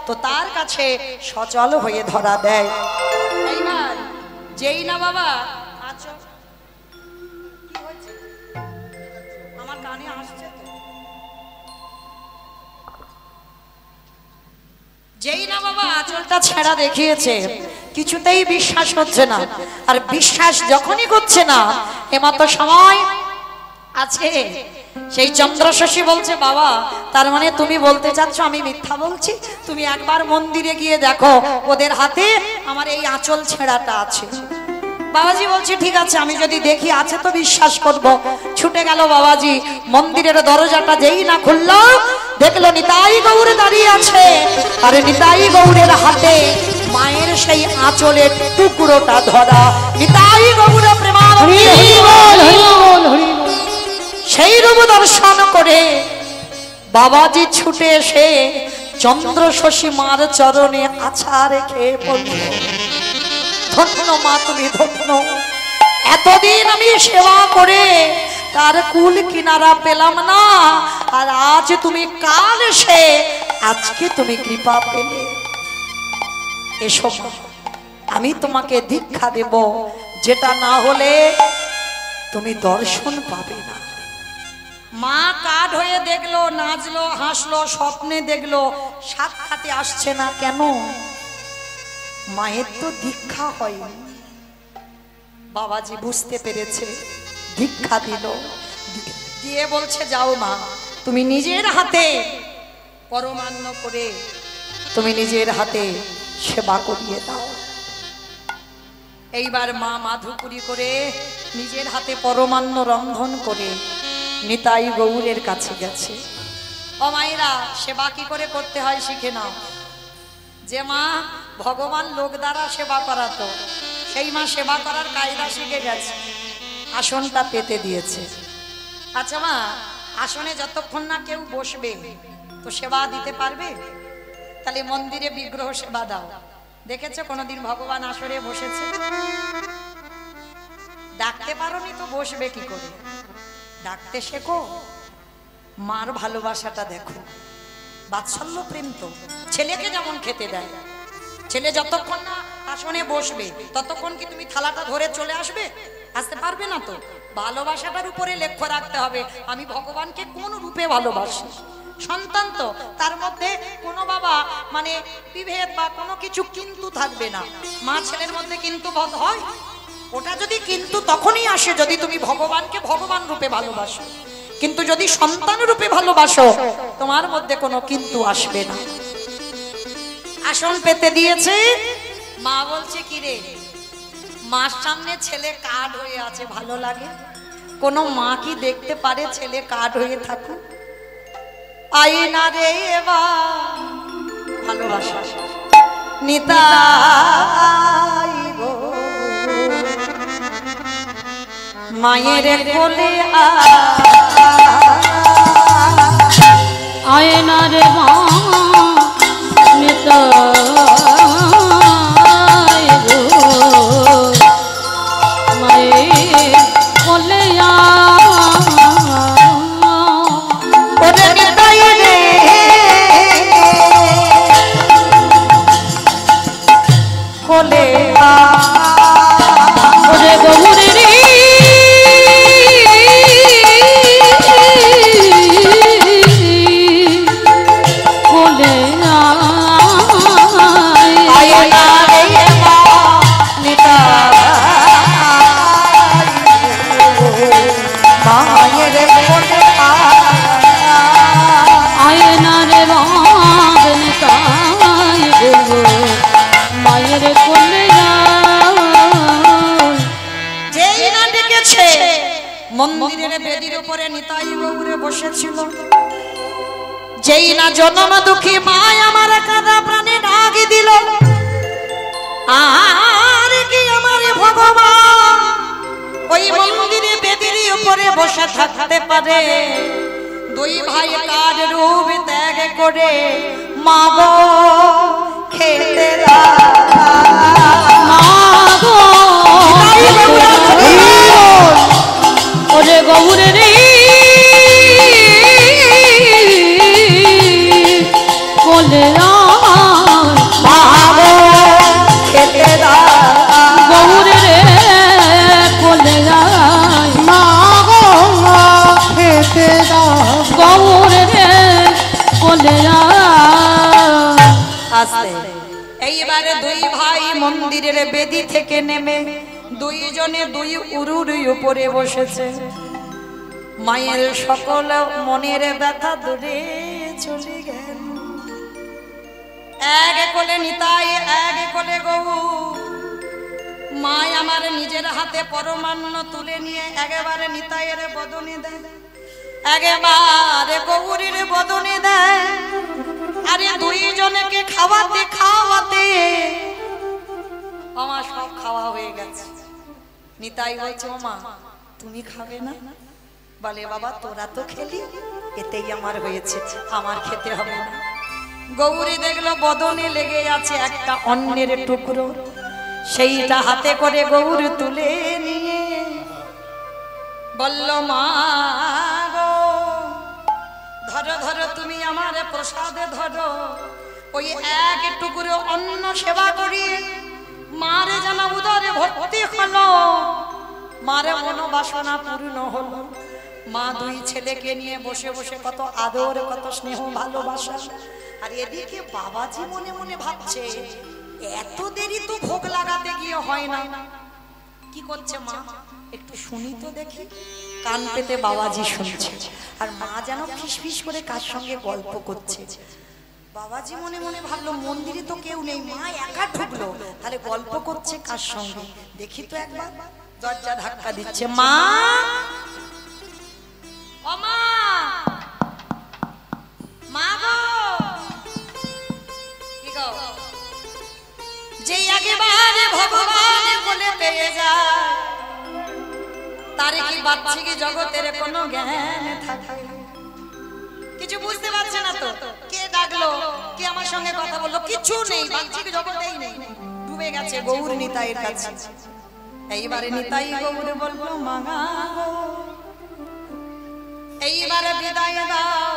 তো তার কাছে সচল হয়ে ধরা দেয়। এইবার যেই না বাবা আচল, কি হয়েছে? আমার কানে আসছে তো। যেই না বাবা আঁচলটা ছেঁড়া দেখিয়েছে, কিছুতেই বিশ্বাস হচ্ছে না। আর বিশ্বাস যখনই করছে না, এমতো সময় আছে সেই চন্দ্র শশী বলছে, বাবা তার মানে তুমি বলতে চাচ্ছ আমি মিথ্যা বলছি? তুমি একবার মন্দিরে গিয়ে দেখো, ওদের হাতে আমার এই আঁচল ছেঁড়াটা আছে। বাবাজি বলছে ঠিক আছে, আমি যদি দেখি আছে তো বিশ্বাস করব। ছুটে গেল বাবাজি, মন্দিরের দরজাটা যেই না খুললো, দেখলো নিতাই গৌর দাঁড়িয়ে আছে। আর নিতাই গৌরের হাতে মায়ের সেই আঁচলের টুকরোটা ধরা। নিতাই গৌর প্রেমানন্দে সেই রূপ দর্শন করে বাবাজি ছুটে এসে চন্দ্র শশী মার চরণে আছা রেখে বলল, ধন্য মা তুমি ধন্য, এতদিন আমি সেবা করে তার কুল কিনারা পেলাম না, আর আজ তুমি কাল এসে আজকে তুমি কৃপা পেলে। এসো আমি তোমাকে দীক্ষা দেব, যেটা না হলে তুমি দর্শন পাবে না। মা কাঠ হয়ে দেখলো, নাচলো, হাসলো, স্বপ্নে দেখলো, সাক্ষাতে আসছে না কেন? মায়ের তো দীক্ষা হয়নি। বাবাজি বুঝতে পেরেছে, দীক্ষা দিল, দিয়ে বলছে যাও মা, তুমি নিজের হাতে পরমান্ন করে তুমি নিজের হাতে সেবা করিয়ে দাও। এইবার মা মাধুপুরি করে নিজের হাতে পরমান্ন রন্ধন করে নিতাই গৌরের কাছে গেছে। ও মায়েরা, সেবা কি করে করতে হয় শিখে নাও। যে মা ভগবান লোক দ্বারা সেবা করাতো, সেই মা সেবা করার কায়দা শিখে গেছে, আসনটা পেতে দিয়েছে। আচ্ছা মা, আসনে যতক্ষণ না কেউ বসবে তো সেবা দিতে পারবে? তাহলে মন্দিরে বিগ্রহ সেবা দাও। দেখেছো কোনোদিন ভগবান আসরে বসেছে? ডাকতে পারোনি তো বসবে কি করে? ডাকতে শেখো, মার ভালোবাসাটা দেখো। বাৎসল্য প্রেম তো ছেলেকে যেমন খেতে দেয়, ছেলে যতক্ষণ না আসনে বসবে ততক্ষণ কি তুমি থালাটা ধরে চলে আসবে? আসতে পারবে না তো। ভালোবাসাটার উপরে লক্ষ্য রাখতে হবে, আমি ভগবানকে কোন রূপে ভালোবাসি। সন্তান তো তার মধ্যে কোনো বাবা মানে বিভেদ বা কোনো কিছু কিন্তু থাকবে না। মা ছেলের মধ্যে কিন্তু বোধ হয়, ওটা যদি কিন্তু তখনই আসে যদি তুমি ভগবানকে ভগবান রূপে ভালোবাসো। কিন্তু যদি সন্তান রূপে ভালোবাসো তোমার মধ্যে কোনো কিন্তু আসবে না। আসন পেতে দিয়েছে, মা বলছে কি রে, মার সামনে ছেলে কাঠ হয়ে আছে, ভালো লাগে? কোনো মা কি দেখতে পারে ছেলে কাঠ হয়ে থাকুক? আইনা রে এবার ভালোবাসা নিতাই গো, মায়ের কোলে আয়না রে মা নিতাই গো, মায়ের কোলে ওরে নিতাই রে কোলে ওরে গৌরে রে কোলে আয়না রে মা নিতাই মায়ের কোলে আয়না রে বাঁধ নিতাই গো, মায়ের কোলে যেই না ডেকেছে মন্দিরের বেদির উপরে নিতাই গৌরে বসেছিল, যেই না জনম দুঃখী মায় আমার কাদা প্রাণে ডাক দিল, আর কি আমার ভগবান ওই মন্দিরে বেদির উপরে বসে থাকতে পারে? দুই ভাই কার রূপ ত্যাগ করে মা গো খেতে ওরে গৌরে রে কোলে খেতে গৌরে রে কোলে খেতে দাও গৌরে রে কোলে আসতে। এইবারে দুই ভাই মন্দিরের বেদি থেকে নেমে দুইজনে দুই উরুর উপরে বসেছে। মায়ের সকল মনের ব্যথা দূরে চলে গেল। এক কোলে নিতাই, এক কোলে গৌ। মায় আমার নিজের হাতে পরমান্ন তুলে নিয়ে একেবারে নিতাইয়ের বদনে দেয়, একেবারে গৌরীর বদনে দেয়। আরে দুইজনকে খাওয়াতে খাওয়াতে আমার সব খাওয়া হয়ে গেছে। নিতাই বলছে ও মা তুমি খাবে না? বলে বাবা তোরা তো খেলি, এতেই আমার হয়েছে, আমার খেতে হবে না। গৌরী দেখলো বদনে লেগে আছে একটা অন্যের টুকরো, সেইটা হাতে করে গৌরী তুলে নিয়ে বলল মা গো ধরো ধরো তুমি আমার প্রসাদে ধরো। ওই এক টুকরো অন্ন সেবা করি মারে যেন উদরে ভর্তি হলো, মারে মনোবাসনা পূর্ণ হলো। মা দুই ছেলেকে নিয়ে বসে বসে কত আদর কত স্নেহ ভালোবাসা। আর এদিকে বাবাজি মনে মনে ভাবছে এত দেরি তো ভোগ লাগাতে গিয়ে হয় না, কি করছে মা একটু শুনি তো দেখি। কান পেতে বাবাজি শুনছে আর মা যেন ফিসফিস করে কার সঙ্গে গল্প করছে। বাবাজি মনে মনে ভাবলো মন্দিরে তো কেউ নেই, মা একা ঢুকলো, তাহলে গল্প করছে কার সঙ্গে দেখি তো একবার। দরজা ধাক্কা দিচ্ছে, মা ও মা, মা গো কি গো? যে একেবারে ভগবান বলে পেয়ে যায় তারে কি বাচ্চাকে জগতের কোনো জ্ঞান থাকে? কিছু বুঝতে পারছে না তো, কে ডাকলো, কে আমার সঙ্গে কথা বললো, কিছু নেই, বাচ্চাকে জগতেই নেই, ডুবে গেছে গৌর নিতাইয়ের কাছে। এইবারে নিতাই গৌর বলবো মা গো এইবারে বিদায় দাও,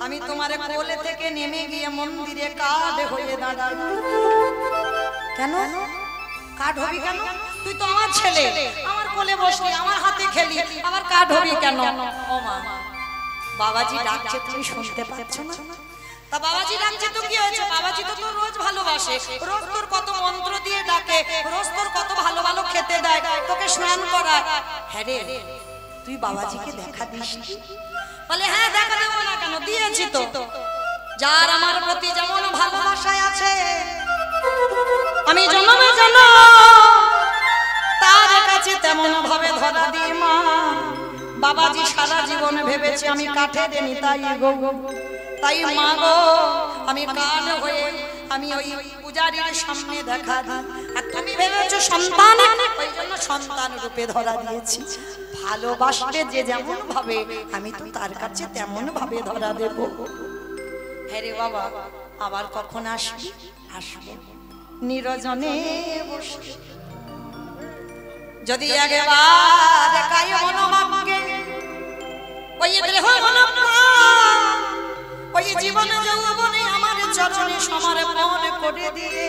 আমি তোমার কোলে থেকে নেমে গিয়ে মন্দিরে কাঠ হয়ে দাঁড়াই। কেন কাঠ হবি কেন? তুই তো আমার ছেলে, আমার কোলে বসলি, আমার হাতে খেলি, আবার কাঠ হবি কেন? ও মা, বাবাজি ডাকছে, তুমি শুনতে পাচ্ছ না? তা বাবাজি ডাকছে তো কি হয়েছে? বাবাজি তো তোর রোজ ভালোবাসে, রোজ তোর কত মন্ত্র দিয়ে ডাকে, রোজ তোর কত ভালো ভালো খেতে দেয়, তোকে স্নান করায়। হ্যাঁ রে, তুই বাবাজিকে দেখা দিস? বলে হ্যাঁ, দেখা দেবো না কেন, দিয়েছি তো। যার আমার প্রতি যেমন ভালোবাসায় আছে, আমি জন্মে জন্ম তার কাছে তেমন ভাবে ধরা দিই মা। বাবাজি সারা জীবন ভেবেছে আমি কাঠের নিতাই গো, তাই মা গো আমি কাঠ হয়ে আমি ওই পূজারীর সামনে দেখা দিই। আর তুমি ভেবেছো সন্তান, ওই জন্য সন্তান রূপে ধরা দিয়েছি। ভালোবাসতে যে যেমন ভাবে, আমি তো তার কাছে তেমন ভাবে ধরা দেব। হ্যাঁ রে বাবা, আবার কখন আসবি? আসবো নিরজনে বসে, যদি একবার কায় মনোমাগে ওই দেহ মনোপ্রাণ ওই জীবন যৌবনে আমার চরণে সমর্পণ করে দিয়ে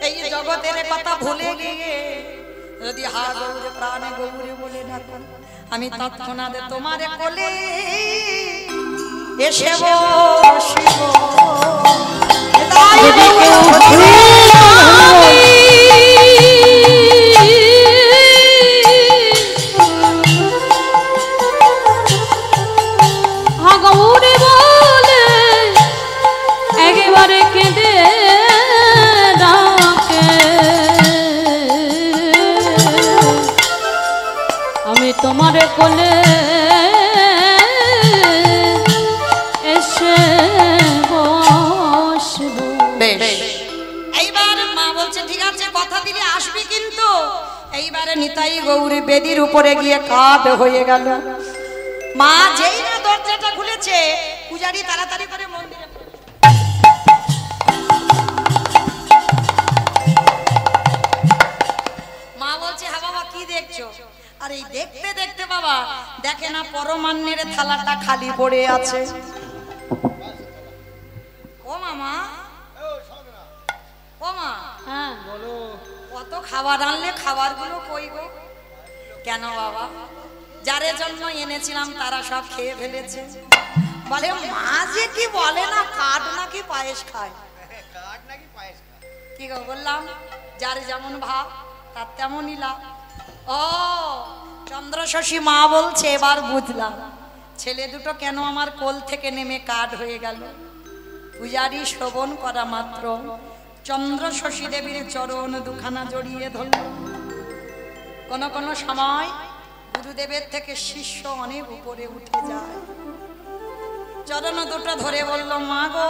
এই জগতের কথা ভুলে গিয়ে যদি হা গৌর প্রাণ গৌরে বলে ডাকো, আমি তৎক্ষণাৎ তোমার কোলে এসে বসিব। তোমার কোলে এসে বসবো। এইবার মা বলছে ঠিক আছে, কথা দিলে আসবি, কিন্তু এইবারে নিতাই গৌরী বেদির উপরে গিয়ে কাঠ হয়ে গেল। মা যেই না দরজাটা খুলেছে, পূজারি তাড়াতাড়ি করে মন্দিরে মা বলছে হ্যাঁ বাবা কি দেখছো? আর এই দেখতে দেখতে বাবা দেখে না পরমান্নের থালাটা খালি পড়ে আছে। ও মামা, ও মা, হ্যাঁ কত খাবার আনলে, খাবারগুলো কই গো? কেন বাবা? যারে জন্য এনেছিলাম তারা সব খেয়ে ফেলেছে। বলে মা যে কি বলে না, কাঠ নাকি পায়েস খায়। কি গো বললাম, যার যেমন ভাব তার তেমনই লাভ। ও চন্দ্রশশী মা বলছে এবার বুঝলাম ছেলে দুটো কেন আমার কোল থেকে নেমে কাঠ হয়ে গেল। পূজারি শ্রবণ করা মাত্র চন্দ্রশশী দেবীর চরণ দুখানা জড়িয়ে ধরল। কোন কোন সময় গুরুদেবের থেকে শিষ্য অনেক উপরে উঠে যায়। চরণ দুটো ধরে বলল মা গো,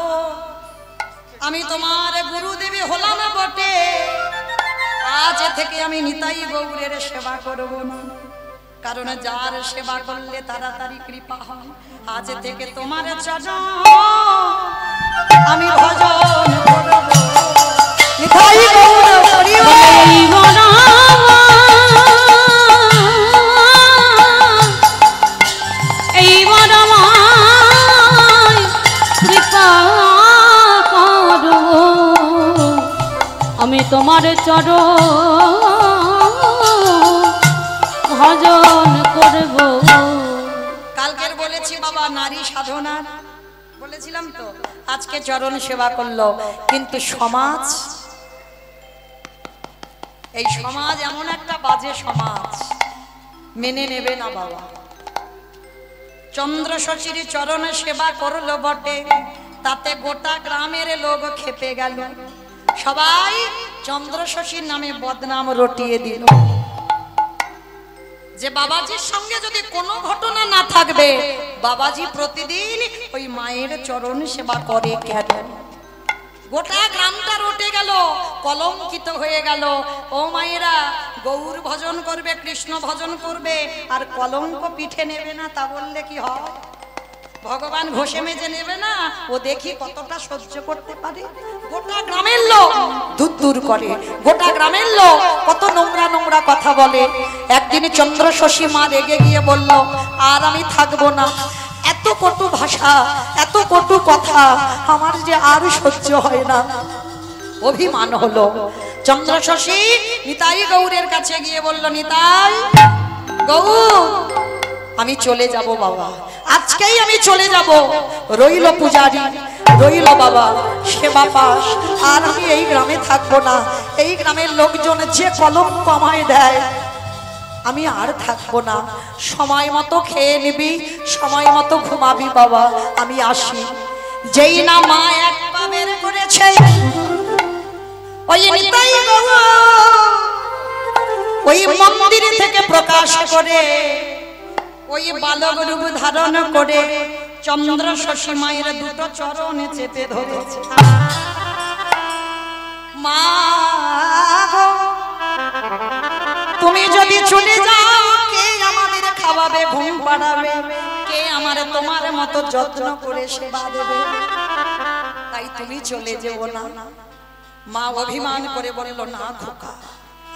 আমি তোমার গুরুদেবী হলাম বটে, আজ থেকে আমি নিতাই গৌরের সেবা করব না, কারণ যার সেবা করলে তাড়াতাড়ি কৃপা হয়। আজ থেকে তোমার চরণ আমি ভজন করব। নিতাই গৌর পরিবার আমি তোমার চরণ ভজন করব। কালকের বলেছি বাবা নারী সাধনা বলেছিলাম তো, আজকে চরণ সেবা করলো। কিন্তু সমাজ, এই সমাজ এমন একটা বাজে সমাজ, মেনে নেবে না বাবা। চন্দ্রশশীর চরণ সেবা করলো বটে, তাতে গোটা গ্রামের লোক খেপে গেল। সবাই চন্দ্রশশীর নামে বদনাম রটিয়ে দিল যে বাবাজির সঙ্গে যদি কোনো ঘটনা না থাকবে, বাবাজি প্রতিদিন ওই মায়ের চরণ সেবা করে কেন? গোটা গ্রামটা রটে গেল, কলঙ্কিত হয়ে গেল। ও মায়েরা গৌর ভজন করবে, কৃষ্ণ ভজন করবে, আর কলঙ্ক পিঠে নেবে না, তা বললে কি হয়? ভগবান ঘষে মেজে নেবে না? ও দেখি কতটা সহ্য করতে পারে। গোটা গ্রামের লোক দূর করে, গোটা গ্রামের লোক কত নোংরা নোংরা কথা বলে। একদিন চন্দ্রশশী মা রেগে গিয়ে বলল আর আমি থাকবো না, এত এত কটু ভাষা, এত কটু কথা আমার যে আর সহ্য হয় না। অভিমান হলো। চন্দ্রশশী নিতাই গৌরের কাছে গিয়ে বলল, নিতাই গৌর, আমি চলে যাব বাবা, আজকেই আমি চলে যাব। রইল পূজারি, রইল বাবা সেবা পাস, আর আমি এই গ্রামে থাকবো না। এই গ্রামের লোকজন যে কলঙ্ক আমায় দেয়, আমি আর থাকবো না। সময় মতো খেয়ে নিবি, সময় মতো ঘুমাবি বাবা, আমি আসি। যেই না মা এক পা বের করেছে, ওই নিতাই গৌর ওই মন্দির থেকে প্রকাশ করে, ওই বালক রূপ ধারণ করে চন্দ্রশশী মায়ের দুটো চরণে চেপে ধরেছে। মা গো, তুমি যদি চলে যাও, কে আমাদের খাওয়াবে, ঘুম পাড়াবে, কে আমার তোমার মতো যত্ন করে সেবা দেবে? তাই তুমি চলে যেও না। মা অভিমান করে বলল, না খোকা,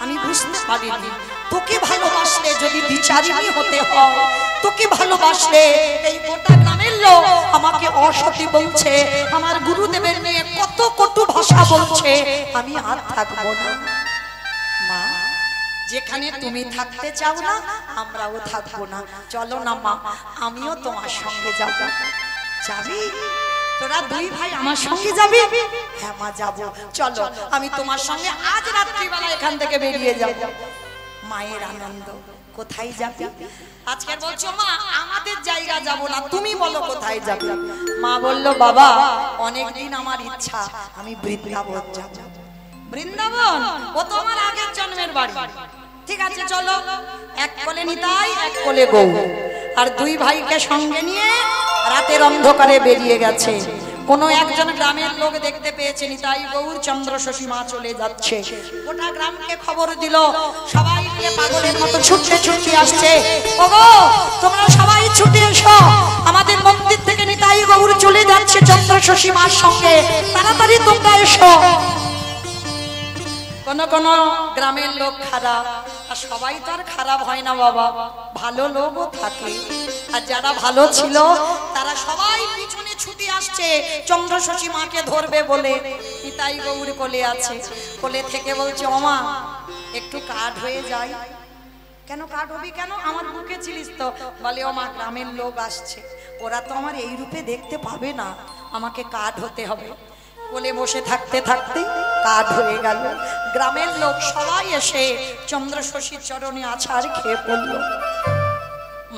আমি বুঝতে পারিনি, তোকে ভালোবাসলে যদি বিচারিণী হতে হয়, তোকে ভালোবাসলে এই গোটা গ্রামের লোক আমাকে অসতী বলছে, আমার গুরুদেবের নিয়ে কত কটু ভাষা বলছে, আমি আর থাকবো না। মা, যেখানে তুমি থাকতে চাও না, আমরাও থাকবো না। চলো না মা, আমিও তোমার সঙ্গে যাব। যাবি? তোরা দুই ভাই আমার সঙ্গে যাবি? হ্যাঁ মা, যাবো। চলো, আমি তোমার সঙ্গে আজ রাত্রিবেলা এখান থেকে বেরিয়ে যাব। মায়ের আনন্দ। কোথায় যাবি? আজকের বলছো মা, আমাদের জায়গা যাব না, তুমি বলো কোথায় যাবে? মা বলল, বাবা, অনেকদিন আমার ইচ্ছা, আমি বৃন্দাবন যাব। বৃন্দাবন? ও তো আমার আগের জন্মের বাড়ি। ঠিক আছে, চলো। এক কোলে নিতাই, এক কোলে গৌর, আর দুই ভাইকে সঙ্গে নিয়ে রাতের অন্ধকারে বেরিয়ে গেছে। কোনো একজন গ্রামের লোক দেখতে পেয়েছে নিতাই গৌর চন্দ্রশশী মা চলে যাচ্ছে। গোটা গ্রামকে খবর দিল, সবাই মিলে পাগলের মতো ছুটতে ছুটতে আসছে। ওগো, তোমরা সবাই ছুটে এসো, আমাদের মন্দির থেকে নিতাই গৌর চলে যাচ্ছে চন্দ্রশশী মার সঙ্গে, তাড়াতাড়ি তোমরা এসো। কোন কোন গ্রামের লোক খারাপ, আর সবাই তো আর খারাপ হয় না বাবা, ভালো লোকও থাকে। আর যারা ভালো ছিল তারা সবাই পিছনে ছুটে আসছে চন্দ্রশশী মাকে ধরবে বলে। নিতাই গৌর কোলে আছে, কোলে থেকে বলছে, ওমা একটু কাঠ হয়ে যায়। কেন কাঠ হবি কেন? আমার বুকে ছিলিস তো। বলে, ওমা গ্রামের লোক আসছে, ওরা তো আমার এই রূপে দেখতে পাবে না, আমাকে কাঠ হতে হবে। কোলে বসে থাকতে থাকতে কাঠ হয়ে গেল। গ্রামের লোক সবাই এসে চন্দ্রশশীর চরণে আছাড় খেয়ে পড়ল।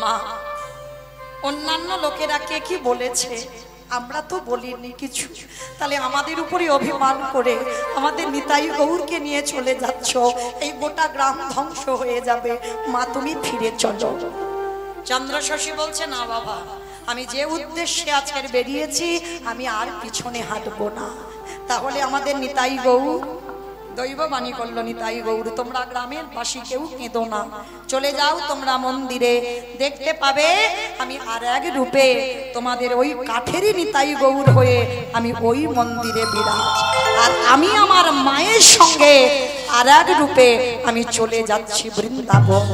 মা, অন্যান্য লোকেরা কে কি বলেছে, আমরা তো বলিনি কিছু, তাহলে আমাদের উপরে অভিমান করে আমাদের নিতাই গৌরকে নিয়ে চলে যাচ্ছ, এই গোটা গ্রাম ধ্বংস হয়ে যাবে। মা, তুমি ফিরে চলো। চন্দ্রশশী বলছে, না বাবা, আমি যে উদ্দেশ্যে আজকের বেরিয়েছি, আমি আর পিছনে হাঁটবো না। তাহলে আমাদের নিতাই গৌর দৈববাণী করলো, নিতাই গৌর তোমরা গ্রামের পাশে কেউ কেঁদো না, চলে যাও তোমরা মন্দিরে, দেখতে পাবে আমি আর এক রূপে তোমাদের ওই কাঠেরই নিতাই গৌর হয়ে আমি ওই মন্দিরে বিরাজ, আর আমি আমার মায়ের সঙ্গে আর এক রূপে আমি চলে যাচ্ছি বৃন্দাবন।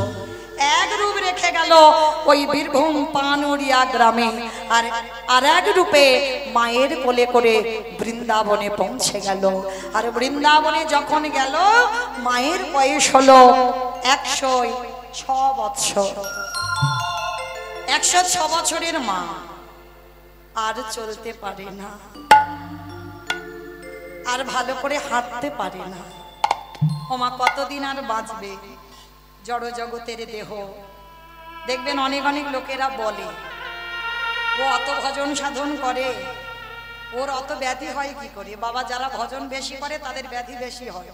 এক রূপ রেখে গেল ওই বীরভূম পানুরিয়া গ্রামে, আর এক রূপে মায়ের কোলে করে বৃন্দাবনে পৌঁছে গেল। আর বৃন্দাবনে যখন গেল, মায়ের বয়স হলো 106 বছর। 106 বছরের মা আর চলতে পারে না, আর ভালো করে হাঁটতে পারে না। ও মা কতদিন আর বাঁচবে? জড় জগতের দেহ। দেখবেন অনেক অনেক লোকেরা বলে, ও অত ভজন সাধন করে, ওর অত ব্যাধি হয় কি করে? বাবা, যারা ভজন বেশি করে তাদের ব্যাধি বেশি হয়,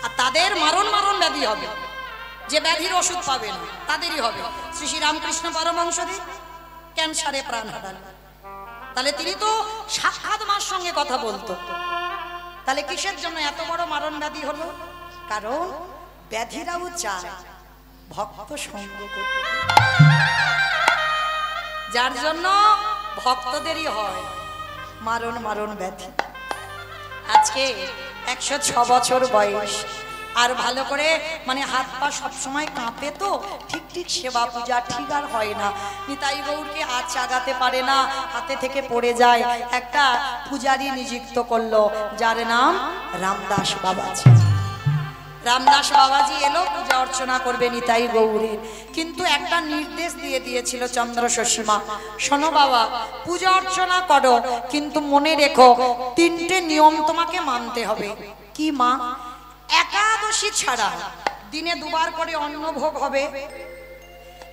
আর তাদের মারণ মারণ ব্যাধি হবে। যে ব্যাধির ওষুধ পাবে না তাদেরই হবে। শ্রী শ্রী রামকৃষ্ণ পরমহংসদেব ক্যান্সারে প্রাণ হারান, তাহলে তিনি তো সাক্ষাৎ মার সঙ্গে কথা বলতো, তাহলে কিসের জন্য এত বড় মারণ ব্যাধি হলো? কারণ ব্যাধিরাও চায় ভক্ত সঙ্গ করতে, যার জন্য ভক্তদেরই হয় মারণ মারণ ব্যাধি। আজকে 106 বছর বয়স, আর ভালো করে মানে হাত পা সবসময় কাঁপে তো, ঠিক ঠিক সেবা পূজা ঠিক আর হয় না। নিতাই গৌরকে আর চাগাতে পারে না, হাতে থেকে পড়ে যায়। একটা পূজারী নিযুক্ত করলো, যার নাম রামদাস বাবাজি। রামদাস বাবাজি এলো, পূজা অর্চনা করবে নিতাই গৌরের। কিন্তু একটা নির্দেশ দিয়ে দিয়েছিল চন্দ্রশশী মা, শোনো বাবা, পূজা অর্চনা করো, কিন্তু মনে রেখো 3টে নিয়ম তোমাকে মানতে হবে। কি মা? একাদশী ছাড়া দিনে 2বার করে অন্নভোগ হবে।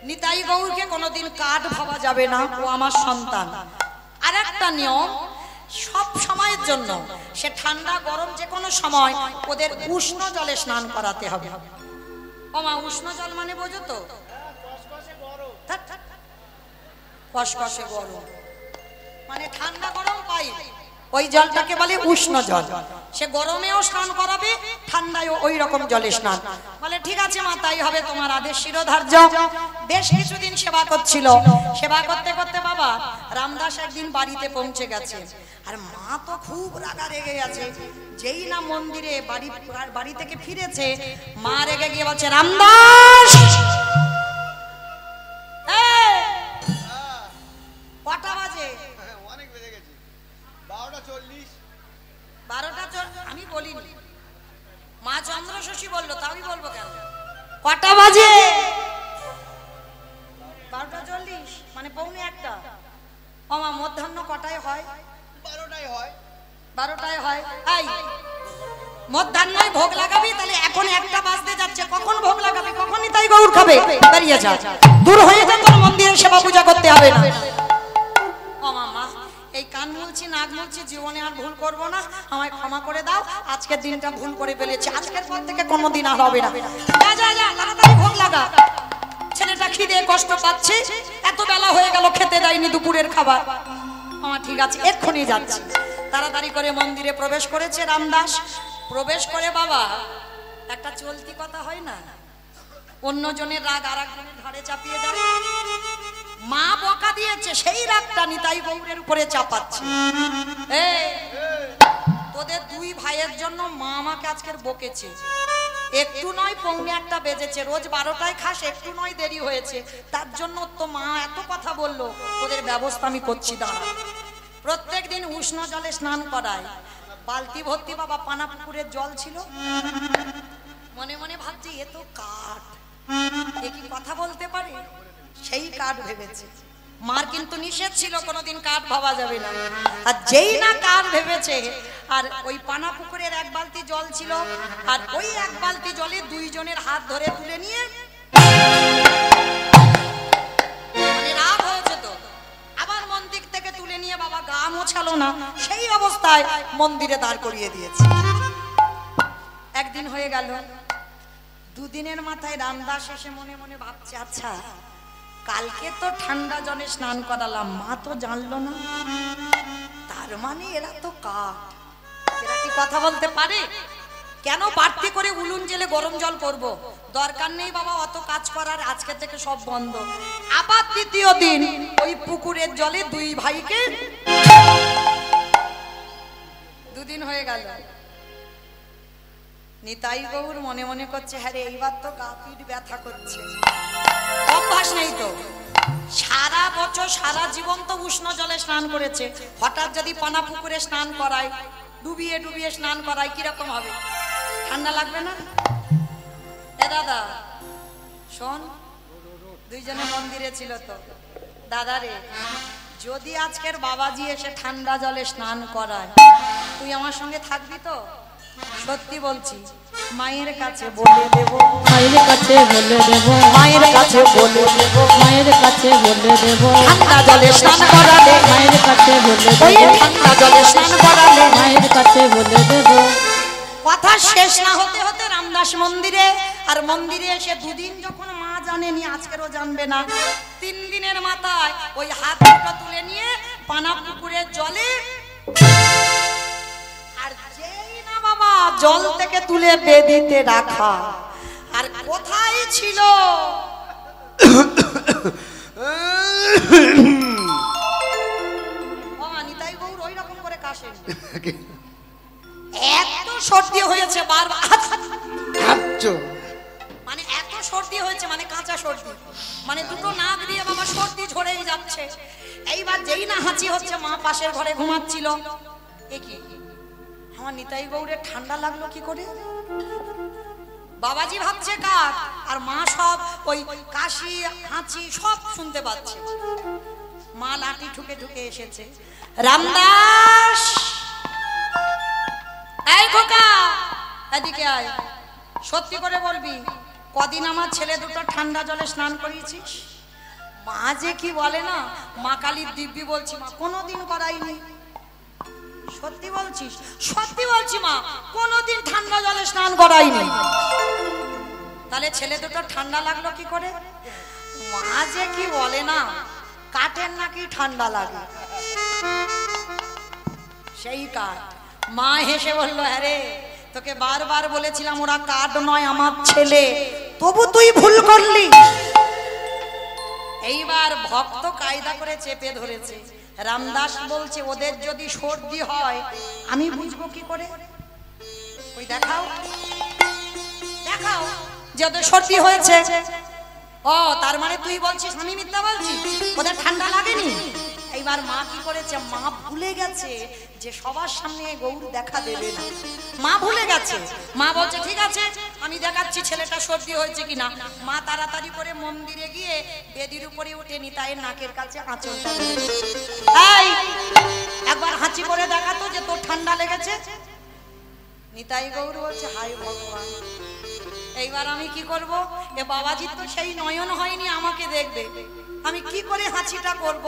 নিতাই গৌরকে কোনোদিন কাঠ ভাবা যাবে না, ও আমার সন্তান। আর একটা নিয়ম, সব সময়ের জন্য, সে ঠান্ডা গরম যে কোনো সময়, ওদের উষ্ণ জলে স্নান করাতে হবে। ও মা, উষ্ণ জল মানে বোঝো তো? কসকসে গরম মানে ঠান্ডা গরম পাই, ওই জলটাকে বলে উষ্ণ জল। সে গরমেও স্নান করাবে, ঠান্ডায়ও ওই রকম জলে স্নান। বলে ঠিক আছে মা, তাই হবে, তোমার আদেশ শিরোধার্য। বেশ কিছুদিন সেবা করছিল। সেবা করতে করতে বাবা রামদাস একদিন বাড়িতে পৌঁছে গেছে। আর মা তো খুব রাগা রেগে গেছে। যেই না মন্দিরে বাড়ি থেকে ফিরেছে, মা রেগে গিয়ে বলছে, রামদাস কটা বাজে? অনেক বেজে গেছে, 12:40। 12টা আমি বলিনি, মা চন্দ্রশশী বললো, তা আমি বলবো কেন? কটা বাজে? 12:40 মানে 12:45। ও মা, মধ্যাহ্ন কটায় হয়? 12টায় হয়। 12টায় হয়। এই মধ্যাহ্নই ভোগ লাগাবি, তাহলে এখন 1টা বাজতে যাচ্ছে, কখন ভোগ লাগাবি? কখনই তাই গৌর খাবে? দাঁড়িয়ে যা, দূর হয়ে যা, তোর মন্দিরে সেবা পূজা করতে হবে না। ও মামা, এই কান মুলছি, নাক মুলছি, জীবনে আর ভুল করব না, আমায় ক্ষমা করে দাও। আজকের দিনটা ভুল করে ফেলেছি, আজকের পর থেকে কোনোদিন আর হবে না। যা যা যা, তাড়াতাড়ি ভোগ লাগা। ছেলেটা খিদে কষ্ট পাচ্ছে, এত বেলা হয়ে গেল, খেতে দেয়নি দুপুরের খাবার। আমার ঠিক আছে, এক্ষুনি যাচ্ছি। তাড়াতাড়ি করে মন্দিরে প্রবেশ করেছে রামদাস। প্রবেশ করে বাবা একটা চলতি কথা হয় না, অন্য জনের রাগ আর একজনের ঘাড়ে চাপিয়ে দেয়। মা বকা দিয়েছে, সেই রাগটা নিতাই গৌরের উপরে চাপাচ্ছে। তোদের 2 ভাইয়ের জন্য মা আমাকে আজকের বকেছে। একটু নয় 1:45 বেজেছে, রোজ 12টায় খাস, একটু নয় দেরি হয়েছে, তার জন্য তো মা এত কথা বললো। তোদের ব্যবস্থা আমি করছি, দাঁড়া। প্রত্যেক দিন উষ্ণ জলে স্নান করায়। বালতি ভর্তি বাবা পানা পুকুরের জল ছিল। মনে মনে ভাবছি, এ তো কাঠ, এ কি কথা বলতে পারে? সেই কাঠ ভেবেছে। মার কিন্তু নিষেধ ছিল, কোনোদিন কাঠ ভাবা যাবে না। আর যেই না কাঠ ভেবেছে, আর ওই পানা পুকুরের 1 বালতি জল ছিল, আর ওই 1 বালতি জলে 2 জনের হাত ধরে তুলে নিয়ে, মানে রাগ হয়েছে তো, আবার মন্দির থেকে তুলে নিয়ে বাবা গা মোছালো না, সেই অবস্থায় মন্দিরে দাঁড় করিয়ে দিয়েছে। একদিন হয়ে গেল, 2 দিনের মাথায় রামদাস এসে মনে মনে ভাবছে, আচ্ছা কালকে তো ঠান্ডা জলে স্নান করালাম, মা তো জানলো না, তার মানে এরা তো কাঠ, এরা কি কথা বলতে পারে? কেন বাড়তি করে উলুন জেলে গরম জল করব? দরকার নেই বাবা অত কাজ করার, আজকে থেকে সব বন্ধ। আবার 3য় দিন ওই পুকুরের জলে 2 ভাইকে, 2 দিন হয়ে গেল। নিতাই গৌর মনে মনে করছে, হ্যাঁ রে, এইবার তো গা পিঠ ব্যথা করছে। অভ্যাস নেই তো, সারা বছর সারা জীবন তো উষ্ণ জলে স্নান করেছে, হঠাৎ যদি পানা পুকুরে স্নান করায়, ডুবিয়ে ডুবিয়ে স্নান করায়, কিরকম হবে? ঠান্ডা লাগবে না? এ দাদা শোন, 2 জনে মন্দিরে ছিল তো, দাদা রে, যদি আজকের বাবাজি এসে ঠান্ডা জলে স্নান করায়, তুই আমার সঙ্গে থাকবি তো? সত্যি বলছি, মায়ের কাছে বলে দেব, মায়ের কাছে বলে দেব, মায়ের কাছে বলে দেব, মায়ের কাছে বলে দেব, ঠান্ডা জলে স্নান করালে, মায়ের কাছে বলে ওই দেব, ঠান্ডা জলে স্নান করালে। মায়ের কাছে বলে দেব। কথা শেষ না হতে হতে রামদাস মন্দিরে, আর মন্দিরে এসে 2 দিন যখন মা জানেনি, আজকেরও জানবে না, 3 দিনের মাথায় ওই হাত দুটো তুলে নিয়ে পানা পুকুরের জলে, আর যেই না বাবা জল থেকে তুলে বেদিতে রাখা, আর কোথায় ছিল নিতাই গৌর ওই রকম করে কাশেন, এত সর্দি হয়েছে বারবার হয়েছে, মানে কাঁচা সর্দি, মানে দুটো নাক দিয়ে বাবা সর্দি ঝরেই যাচ্ছে। এইবার যেই না হাঁচি হচ্ছে, মা পাশের ঘরে ঘুমাচ্ছিল। এ কি, আমার নিতাই গৌরের ঠান্ডা লাগলো কি করে? বাবাজি ভাবছে কাক, আর মা সব ওই কাশি হাঁচি সব শুনতে পাচ্ছে। মা লাঠি ঠুকে ঠুকে এসেছে। রামদাস, এই খোকা এদিকে আয়, সত্যি করে বলবি কদিন আমার ছেলে দুটো ঠান্ডা জলে স্নান করিয়েছিস? মা যে কি বলে না, মা কালীর দিব্যি বলছি মা কোনোদিন করাইনি। সত্যি বলছিস? সত্যি বলছি মা, কোনোদিন ঠান্ডা জলে স্নান করাইনি। তাহলে ছেলে দুটো ঠান্ডা লাগলো কি করে? মা যে কি বলে না, কাঠের নাকি ঠান্ডা লাগে, সেই কাঠ। মা হেসে বলল, আরে তোকে বারবার বলেছিলাম ওরা কাঠ নয়, আমার ছেলে, তবু তুই ভুল করলি। এইবার ভক্ত কায়দা করে চেপে ধরেছে। রামদাস বলছে, ওদের যদি সর্দি হয় আমি বুঝবো কি করে? ওই দেখাও দেখাও যে ওদের সর্দি হয়েছে। ও তার মানে তুই বলছিস আমি মিথ্যা বলছি, ওদের ঠান্ডা লাগেনি? এইবার মা কি করেছে, মা ভুলে গেছে যে সবার সামনে গৌর দেখা দেবে না। মা ভুলে গেছে। মা বলছে ঠিক আছে আমি দেখাচ্ছি ছেলেটা সর্দি হয়েছে কিনা। মা তাড়াতাড়ি করে মন্দিরে গিয়ে বেদির উপরে উঠে নিতাইয়ের নাকের কাছে আঁচলটা ধরেছে। এই একবার হাঁচি করে দেখাতো যে তোর ঠান্ডা লেগেছে। নিতাই গৌর বলছে, হাই ভগবান, এইবার আমি কি করব? এ বাবাজির তো সেই নয়ন হয়নি আমাকে দেখবে, আমি কি করে হাঁচিটা করব?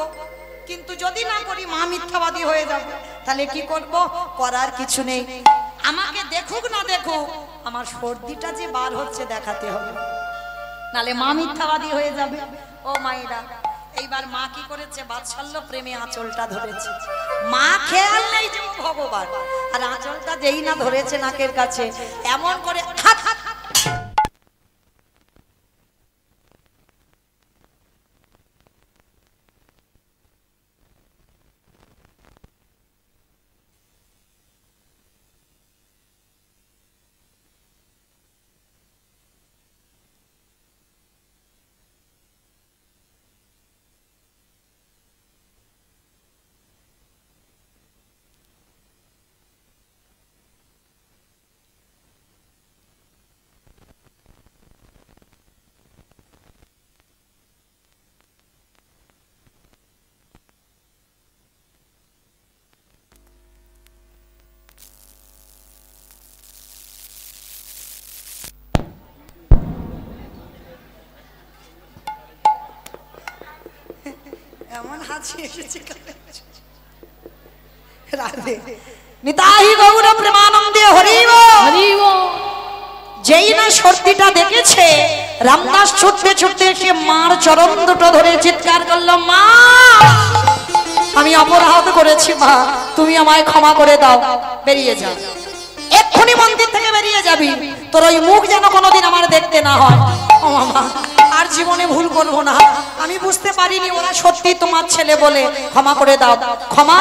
কিন্তু যদি না করি মা মিথ্যাবাদী হয়ে যাবে। তাহলে কি করব? করার কিছু নেই, আমাকে দেখুক না দেখুক আমার সর্দিটা যে বার হচ্ছে দেখাতে হবে, নালে মা মিথ্যাবাদী হয়ে যাবে। ও মায়েরা, এইবার মা কি করেছে, বাৎসল্য প্রেমে আঁচলটা ধরেছে। মা খেয়াল নেই যে ভগবান, আর আঁচলটা যেই না ধরেছে নাকের কাছে, এমন করে হাত হাত এমন হাসি এসেছে রাধে নিতাই গৌর প্রেমানন্দে হরি বল হরি বল। যেই না সর্দিটা দেখেছে, রামদাস ছুটতে ছুটতে এসে মার চরণ দুটো ধরে চিৎকার করলো, মা আমি অপরাধ করেছি, মা তুমি আমায় ক্ষমা করে দাও, বেরিয়ে যা, এক্ষুনি মন্দির থেকে বেরিয়ে যাবি, তোর ওই মুখ যেন কোনোদিন আমার দেখতে না হয়। ও মামা, আর জীবনে ভুল করবো না, আমি বুঝতে পারিনি ওরা সত্যি তোমার ছেলে বলে, ক্ষমা করে দাও। ক্ষমা?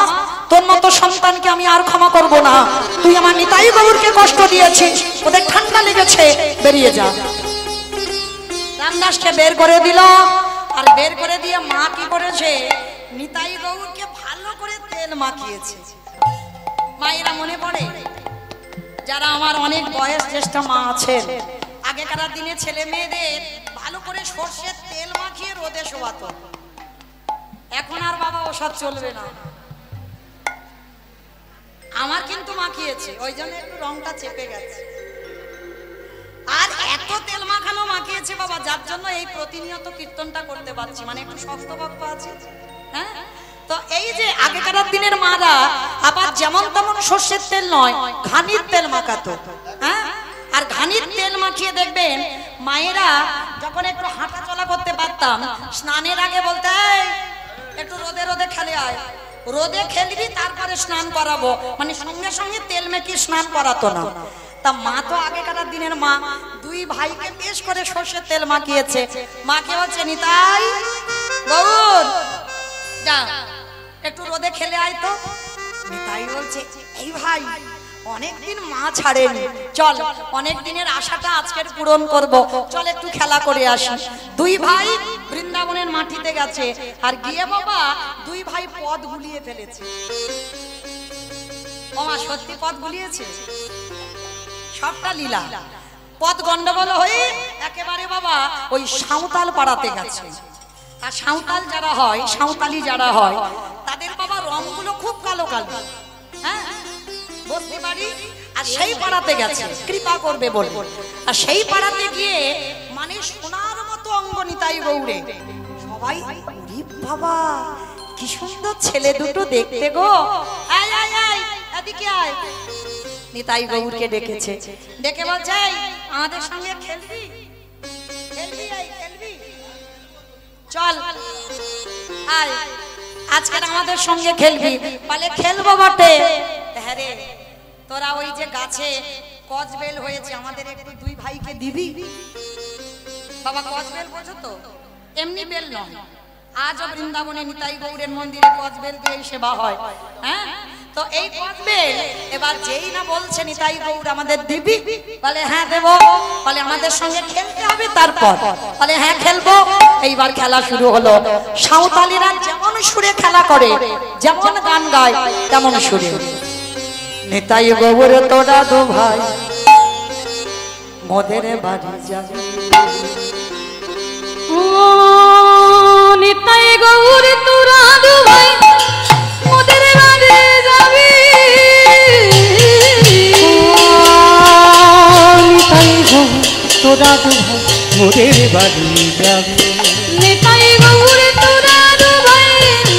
তোর মতো সন্তানকে আমি আর ক্ষমা করব না, তুই আমার নিতাই গৌরকে কষ্ট দিয়েছিস, ওদের ঠান্ডা লেগেছে, বেরিয়ে যা। রামদাসকে বের করে দিল, আর বের করে দিয়ে মা কি করেছে, নিতাই গৌরকে ভালো করে তেল মাখিয়েছে। মায়েরা মনে পড়ে, যারা আমার অনেক বয়স জ্যেষ্ঠ মা আছেন, আগেকার দিনে ছেলে মেয়েদের ভালো করে সর্ষের তেল মাখিয়ে রোদে শোয়াতো। এখন আর বাবা ওসব চলবে না। আমার কিন্তু মাখিয়েছে, ওই জন্য একটু রংটা চেপে গেছে। আর এত তেল মাখানো মাখিয়েছে বাবা, যার জন্য এই প্রতিনিয়ত কীর্তনটা করতে পারছি, মানে একটু শক্ত ভক্ত আছে। হ্যাঁ, তো এই যে আগেকার দিনের মারা আবার যেমন তেমন সর্ষের তেল নয়, ঘানির তেল মাখাতো। হ্যাঁ, আর ঘানির তেল মাখিয়ে দেখবেন মায়েরা যখন একটু হাঁটা চলা করতে পারতাম, স্নানের আগে বলতে একটু রোদে রোদে খেলে আয়, রোদে খেলবি তারপরে স্নান করাবো, মানে সঙ্গে সঙ্গে তেল মেখে স্নান করাতো না। তা মা তো আগেকার দিনের মা, দুই ভাইকে বেশ করে সর্ষের তেল মাখিয়েছে। মাকে হচ্ছে, নিতাই গৌর যা একটু রোদে খেলে আয় তো। নিতাই বলছে, এই ভাই অনেকদিন মা ছাড়েনি, চল অনেক দিনের আশাটা আজকের পূরণ করব, চল একটু খেলা করে আসি। দুই ভাই বৃন্দাবনের মাটিতে গেছে, আর গিয়ে বাবা দুই ভাই পদ গুলিয়ে ফেলেছে। ও মা, সত্যি পদ গুলিয়েছে, সবটা লীলা। পদ গন্ডগোল হয়ে একেবারে বাবা ওই সাঁওতাল পাড়াতে গেছে। আর সাঁওতাল যারা হয়, সাঁওতালি যারা হয়, তাদের বাবা রংগুলো খুব কালো কালো, হ্যাঁ বসতে পারি। আর সেই পাড়াতে গেছে কৃপা করবে বলে, আর সেই পাড়াতে গিয়ে মানে সোনার মতো অঙ্গ নিতাই গৌরে। সবাই ওরে বাবা কি সুন্দর ছেলে দুটো দেখতে গো, আয় আয় আয় এদিকে আয়। নিতাই গৌরকে ডেকেছে, ডেকে বলছে আমাদের সঙ্গে খেলবি, খেলবি আয় খেলবি, চল আয় আজকে আমাদের সঙ্গে খেলবি। বলে খেলবো বটে। হ্যাঁ রে, তোরা ওই যে গাছে কজবেল হয়েছে, আমাদের একটু দুই ভাইকে দিবি। বাবা কজবেল বোঝো তো, এমনি বেল নয়, আজও বৃন্দাবনে নিতাই গৌরের মন্দিরে কজবেল দিয়ে সেবা হয়। হ্যাঁ, তো এই কজবেল এবার যেই না বলছে নিতাই গৌর আমাদের দিবি, বলে হ্যাঁ দেব। বলে আমাদের সঙ্গে খেলতে হবে, তারপর বলে হ্যাঁ খেলবো। এইবার খেলা শুরু হলো। সাঁওতালিরা যেমন সুরে খেলা করে, যেমন গান গায়, তেমন সুরে। নিতাই গৌর তোরা দু ভাই মোদের বাড়ি যাবে, ও নিতাই গৌর তোরা দু ভাই মোদের বাড়ি যাবি। নিতাই গৌর তোরা দু ভাই মোদের বাড়ি যাবে, নিতাই গৌর তোরা দু ভাই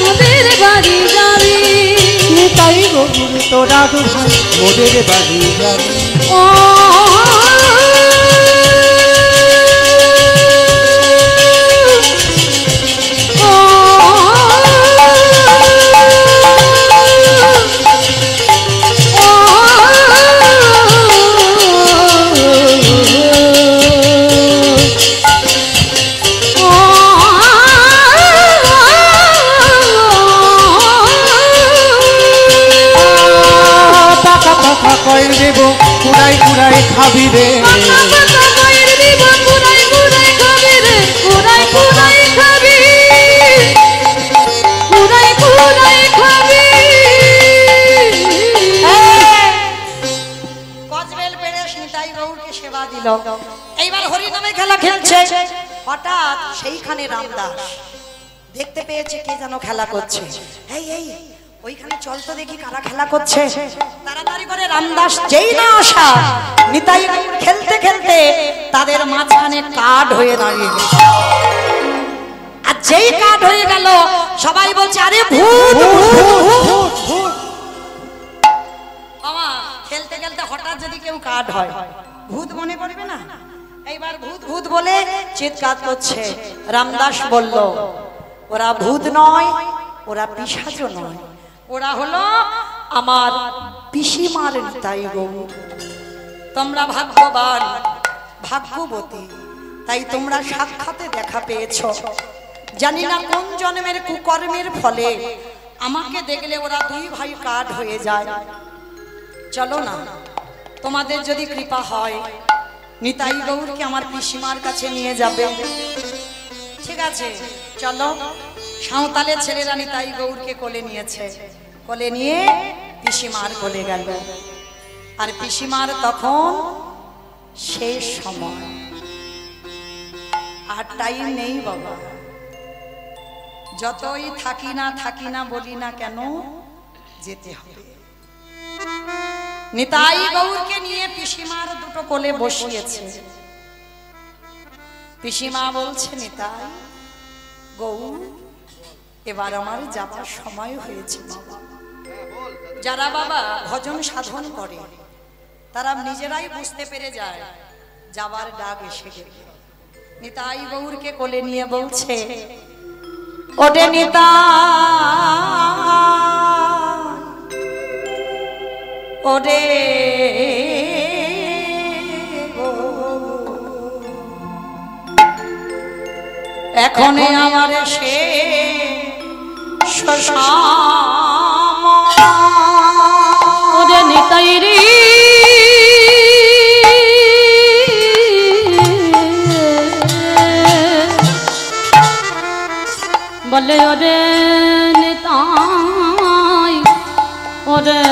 মোদের বাড়ি যাবি। নিতাই গৌর তোরা দু ভাই মোদের বাড়ি যাবে। ও কয়েল দেব কুড়াই কুড়াই খাবি রে, কয়ের দিব কুড়াই কুড়াই খাবি রে, কুড়াই কুড়াই খাবি, কুড়াই কুড়াই খাবি। কজবেল পেরে নিতাই গৌরকে সেবা দিল। এইবার হরি নামে খেলা খেলছে। হঠাৎ সেইখানে রামদাস দেখতে পেয়েছে কে যেন খেলা করছে। এই এই ওইখানে চল তো দেখি কারা খেলা করছে। তাড়াতাড়ি করে রামদাস যেই না আসা, নিতাই গৌর খেলতে খেলতে তাদের মাঝখানে কাঠ হয়ে দাঁড়িয়ে গেছে। আর যেই কাঠ হয়ে গেল সবাই বলছে আরে ভূত ভূত ভূত। বাবা খেলতে খেলতে হঠাৎ যদি কেউ কাঠ হয় ভূত মনে করবে না? এইবার ভূত ভূত বলে চিৎকার করছে। রামদাস বলল ওরা ভূত নয়, ওরা পিশাচও নয়, ওরা হলো আমার পিসিমার নিতাই গৌর। তোমরা ভাগ্যবান ভাগ্যবতী, তাই তোমরা সাক্ষাতে দেখা পেয়েছ। জানি না কোন জন্মের কুকর্মের ফলে আমাকে দেখলে ওরা দুই ভাই কাঠ হয়ে যায়। চলো না, তোমাদের যদি কৃপা হয় নিতাই গৌরকে আমার পিসিমার কাছে নিয়ে যাবে। ঠিক আছে চলো। সাঁওতালের ছেলেরা নিতাই গৌরকে কোলে নিয়েছে, কোলে নিয়ে পিসিমার কোলে গেল। আর পিসিমার তখন শেষ সময়, আর টাইম নেই বাবা। যতই থাকি না বলি না কেন যেতে হবে। নিতাই গৌরকে নিয়ে পিসিমার দুটো কোলে বসিয়েছে। পিসিমা বলছে নিতাই গৌর এবার আমার যাবার সময় হয়েছে বাবা। যারা বাবা ভজন সাধন করে তারা নিজেরাই বুঝতে পেরে যায় যাবার ডাক এসে গেছে। নিতাই গৌরকে কোলে নিয়ে বলছে ওরে নিতাই, ওরে এখন আমার সে ওরে নিতাই রে বলে ওরে নিতাই ওরে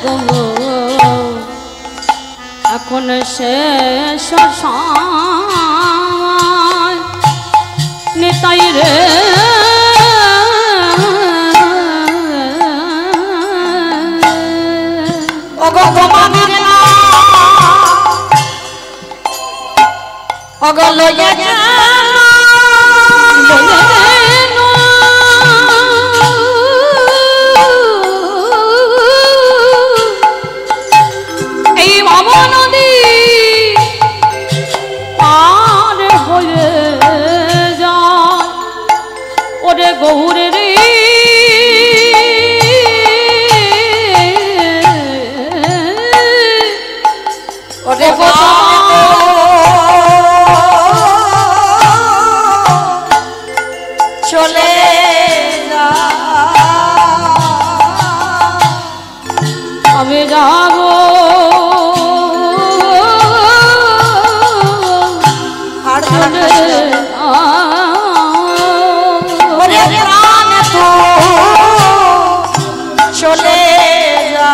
গো এখন শেষ সময় নিতাই রে ওগো তোমাদের না ওগো লইয়া যা এই ভাবা নদী পার হয়ে যায় ওরে গৌরে রে ওরে চলে যা আমি যাব আর চলে ওরে প্রাণ তো চলে যা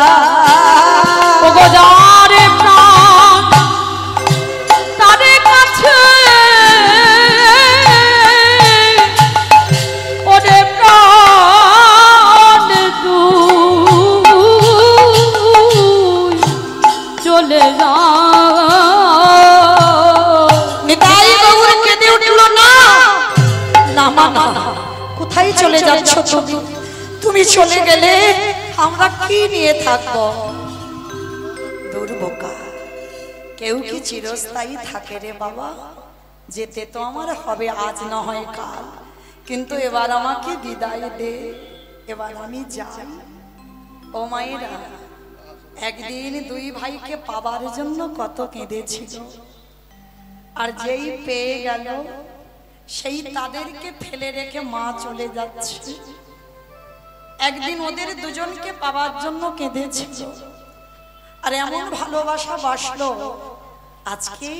ওগো যারে প্রাণ তারে কাছে ওরে প্রাণ তুই চলে যা নিতাই গৌর কেঁদে উঠল না না মা না কোথায় চলে যাচ্ছ তুমি তুমি চলে গেলে আমরা কি নিয়ে থাকবো দুর্বোকা কেউ কি চিরস্থায়ী থাকে রে বাবা যেতে তো আমার হবে আজ না হয় কাল কিন্তু এবার আমাকে বিদায় দে এবার আমি যাই ও মায়েরা একদিন দুই ভাইকে পাবার জন্য কত কেঁদেছিল আর যেই পেয়ে গেল সেই তাদেরকে ফেলে রেখে মা চলে যাচ্ছে একদিন ওদের দুজনকে পাবার জন্য কেঁদেছিল আর এমন ভালোবাসা বাসলো আজকে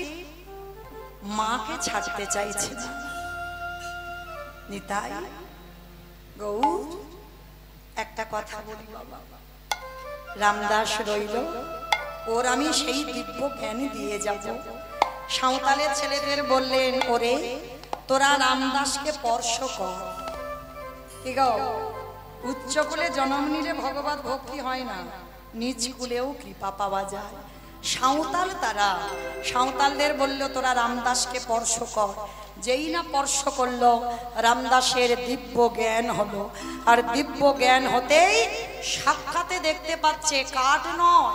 মাকে ছাড়তে চাইছে না নিতাই গৌর একটা কথা বলি বাবা রামদাস রইল ওর আমি সেই দিব্য জ্ঞান দিয়ে যাব সাঁওতালের ছেলেদের বললেন ওরে তোরা রামদাসকে স্পর্শ কর কি গো উচ্চ কুলে জন্ম নিলে ভগবত ভক্তি হয় না নিজ কুলেও কৃপা পাওয়া যায় সাঁওতাল তারা সাঁওতালদের বলল তোরা রামদাসকে স্পর্শ কর যেই না স্পর্শ করলো রামদাসের দিব্য জ্ঞান হলো আর দিব্য জ্ঞান হতেই সাক্ষাতে দেখতে পাচ্ছে কাঠ নয়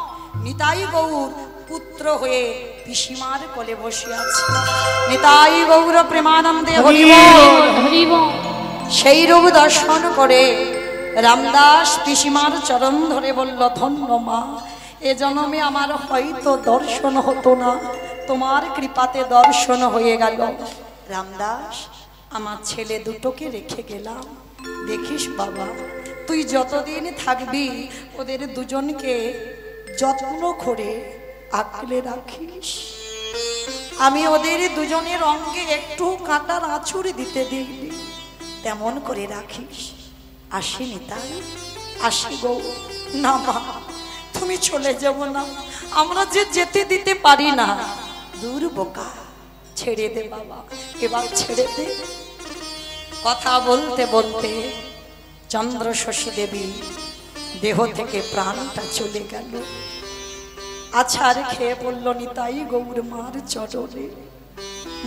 নিতাই গৌর পুত্র হয়ে পিসিমার কোলে বসে আছে নিতাই গৌর প্রেমানন্দে হরি বল হরি বল সেই রূপ দর্শন করে রামদাস পিসিমার চরণ ধরে বলল ধন্য মা এ জন্মে আমার হয়তো দর্শন হতো না তোমার কৃপাতে দর্শন হয়ে গেল রামদাস আমার ছেলে দুটোকে রেখে গেলাম দেখিস বাবা তুই যতদিন থাকবি ওদের দুজনকে যত্ন করে আঁকলে রাখিস আমি ওদের দুজনের অঙ্গে একটু কাঁটার আঁচড় দিতে দিই তেমন করে রাখিস আসি নিতাই আসি গো না মা তুমি চলে যাব না আমরা যে যেতে দিতে পারি না দূর বোকা ছেড়ে দে বাবা এবার ছেড়ে দে কথা বলতে বলতে চন্দ্র শশী দেবী দেহ থেকে প্রাণটা চলে গেল আছাড় খেয়ে বলল নিতাই গৌর মার চরণে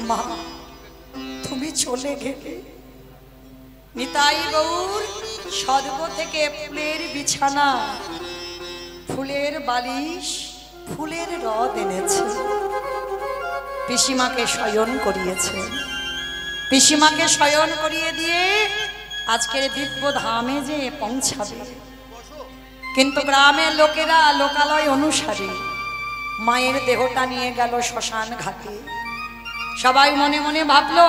মা তুমি চলে গেলে নিতাই গৌর স্বর্গ থেকে ফুলের বিছানা ফুলের বালিশ ফুলের রদ এনেছে পিসিমাকে শয়ন করিয়েছে পিসিমাকে শয়ন করিয়ে দিয়ে আজকের দিব্য ধামে যে পৌঁছাবে কিন্তু গ্রামের লোকেরা লোকালয় অনুসারে মায়ের দেহটা নিয়ে গেল শ্মশান ঘাটে সবাই মনে মনে ভাবলো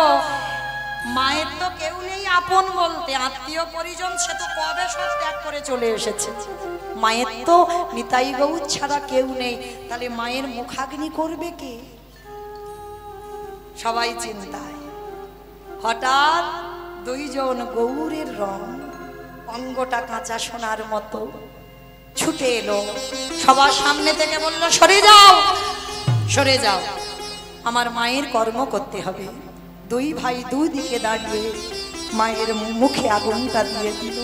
মায়ের তো কেউ নেই আপন বলতে আত্মীয় পরিজন সে তো কবে সব ত্যাগ করে চলে এসেছে মায়ের তো নিতাই গৌর ছাড়া কেউ নেই তাহলে মায়ের মুখাগ্নি করবে কে সবাই চিন্তায় হঠাৎ দুইজন গৌরের রং, অঙ্গটা কাঁচা সোনার মতো, ছুটে এলো। সবার সামনে থেকে বলল, সরে যাও, সরে যাও, আমার মায়ের কর্ম করতে হবে। দুই ভাই দুই দিকে দাঁড়িয়ে মায়ের মুখে আগুনটা দিয়ে দিল।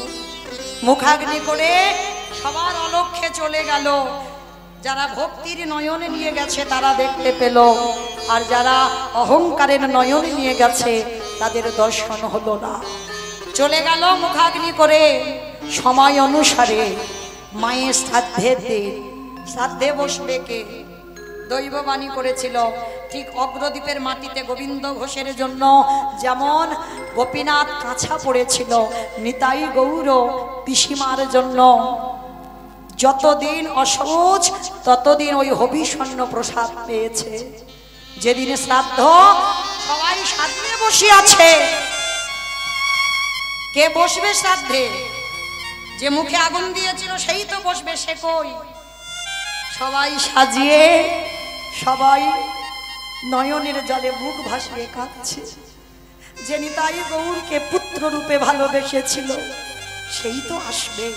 মুখাগ্নি করে সবার অলক্ষ্যে চলে গেল। যারা ভক্তির নয়নে নিয়ে গেছে তারা দেখতে পেল, আর যারা অহংকারের নয়নে নিয়ে গেছে তাদের দর্শন হলো না। চলে গেল মুখাগ্নি করে। সময় অনুসারে মায়ের শ্রাদ্ধে বসবে কে? দৈববাণী করেছিল ঠিক অগ্রদ্বীপের মাটিতে গোবিন্দ ঘোষের জন্য যেমন গোপীনাথ কাঁচা পড়েছিল, নিতাই গৌর পিসিমার জন্য যতদিন অসহজ ততদিন ওই হবিষণ্য প্রসাদ পেয়েছে। যেদিনে শ্রাদ্ধ সবাই সাজিয়ে বসে আছে। কে বসবে শ্রাদ্ধে? যে মুখে আগুন দিয়েছিল সেই তো বসবে, সে কই? সবাই সাজিয়ে সবাই নয়নের জলে মুখ ভাসিয়ে কাঁদছে। যে নিতাই গৌরকে পুত্র রূপে ভালোবেসেছিল সেই তো আসবে।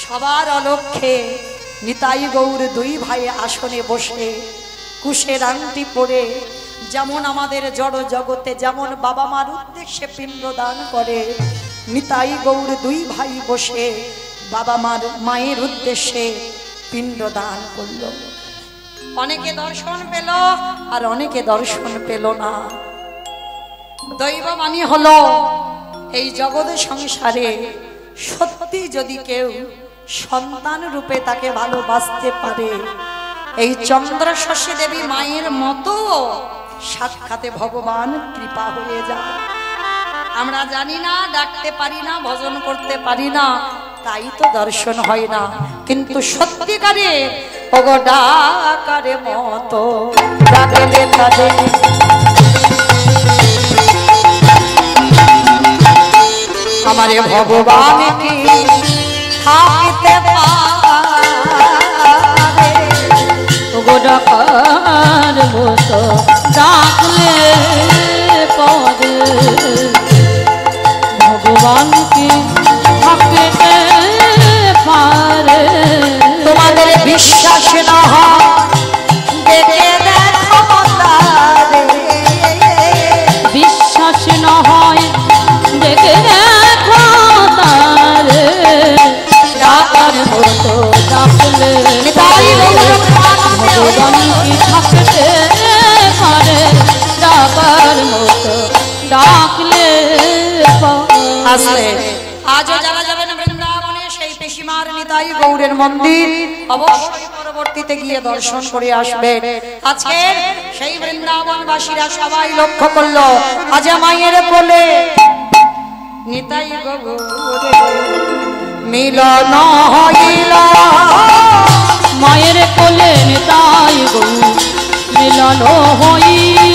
সবার অলক্ষ্যে নিতাই গৌর দুই ভাই আসনে বসে কুশের আংটি পরে, যেমন আমাদের জড় জগতে যেমন বাবা মার উদ্দেশ্যে পিণ্ড দান করে, নিতাই গৌর দুই ভাই বসে বাবা মায়ের উদ্দেশ্যে পিণ্ড দান করল। অনেকে দর্শন পেল আর অনেকে দর্শন পেল না। দৈববাণী হলো এই জগৎ সংসারে সত্যি যদি কেউ সন্তান রূপে তাকে ভালোবাসতে পারে, এই চন্দ্রশশী দেবী মায়ের মতো সাক্ষাতে ভগবান কৃপা হয়ে যায়। আমরা জানি না, ডাকতে পারি না, ভজন করতে পারি না, তাই তো দর্শন হয় না। কিন্তু সত্যিকারে ওগো ডাকারে মতো ডাকলে তাদের আমারে ভগবান কি থাকিতে পারে? ওগো ডাকার মতো ডাকলে পরে ভগবান কি থাকিতে পারে? তোমাদের বিশ্বাস না হয় দেখে দেখো তারে। বিশ্বাস না হয় দেখে দেখো তারে। ডাকার মতো ডাকলে ভগবান কি থাকতে পারে? ডাকার মতো ডাকলে আসলে আজও যারা যাবেন বৃন্দাবনে সেই পিসিমার নিতাই গৌরের মন্দির অবশ্যই পরবর্তীতে গিয়ে দর্শন করে আসবেন। আজকে সেই বৃন্দাবনবাসীরা সবাই লক্ষ্য করলো আজ মায়ের কোলে নিতাই গৌরের মিলন হইল। মায়ের কোলে নিতাই গৌর মিলন হইল।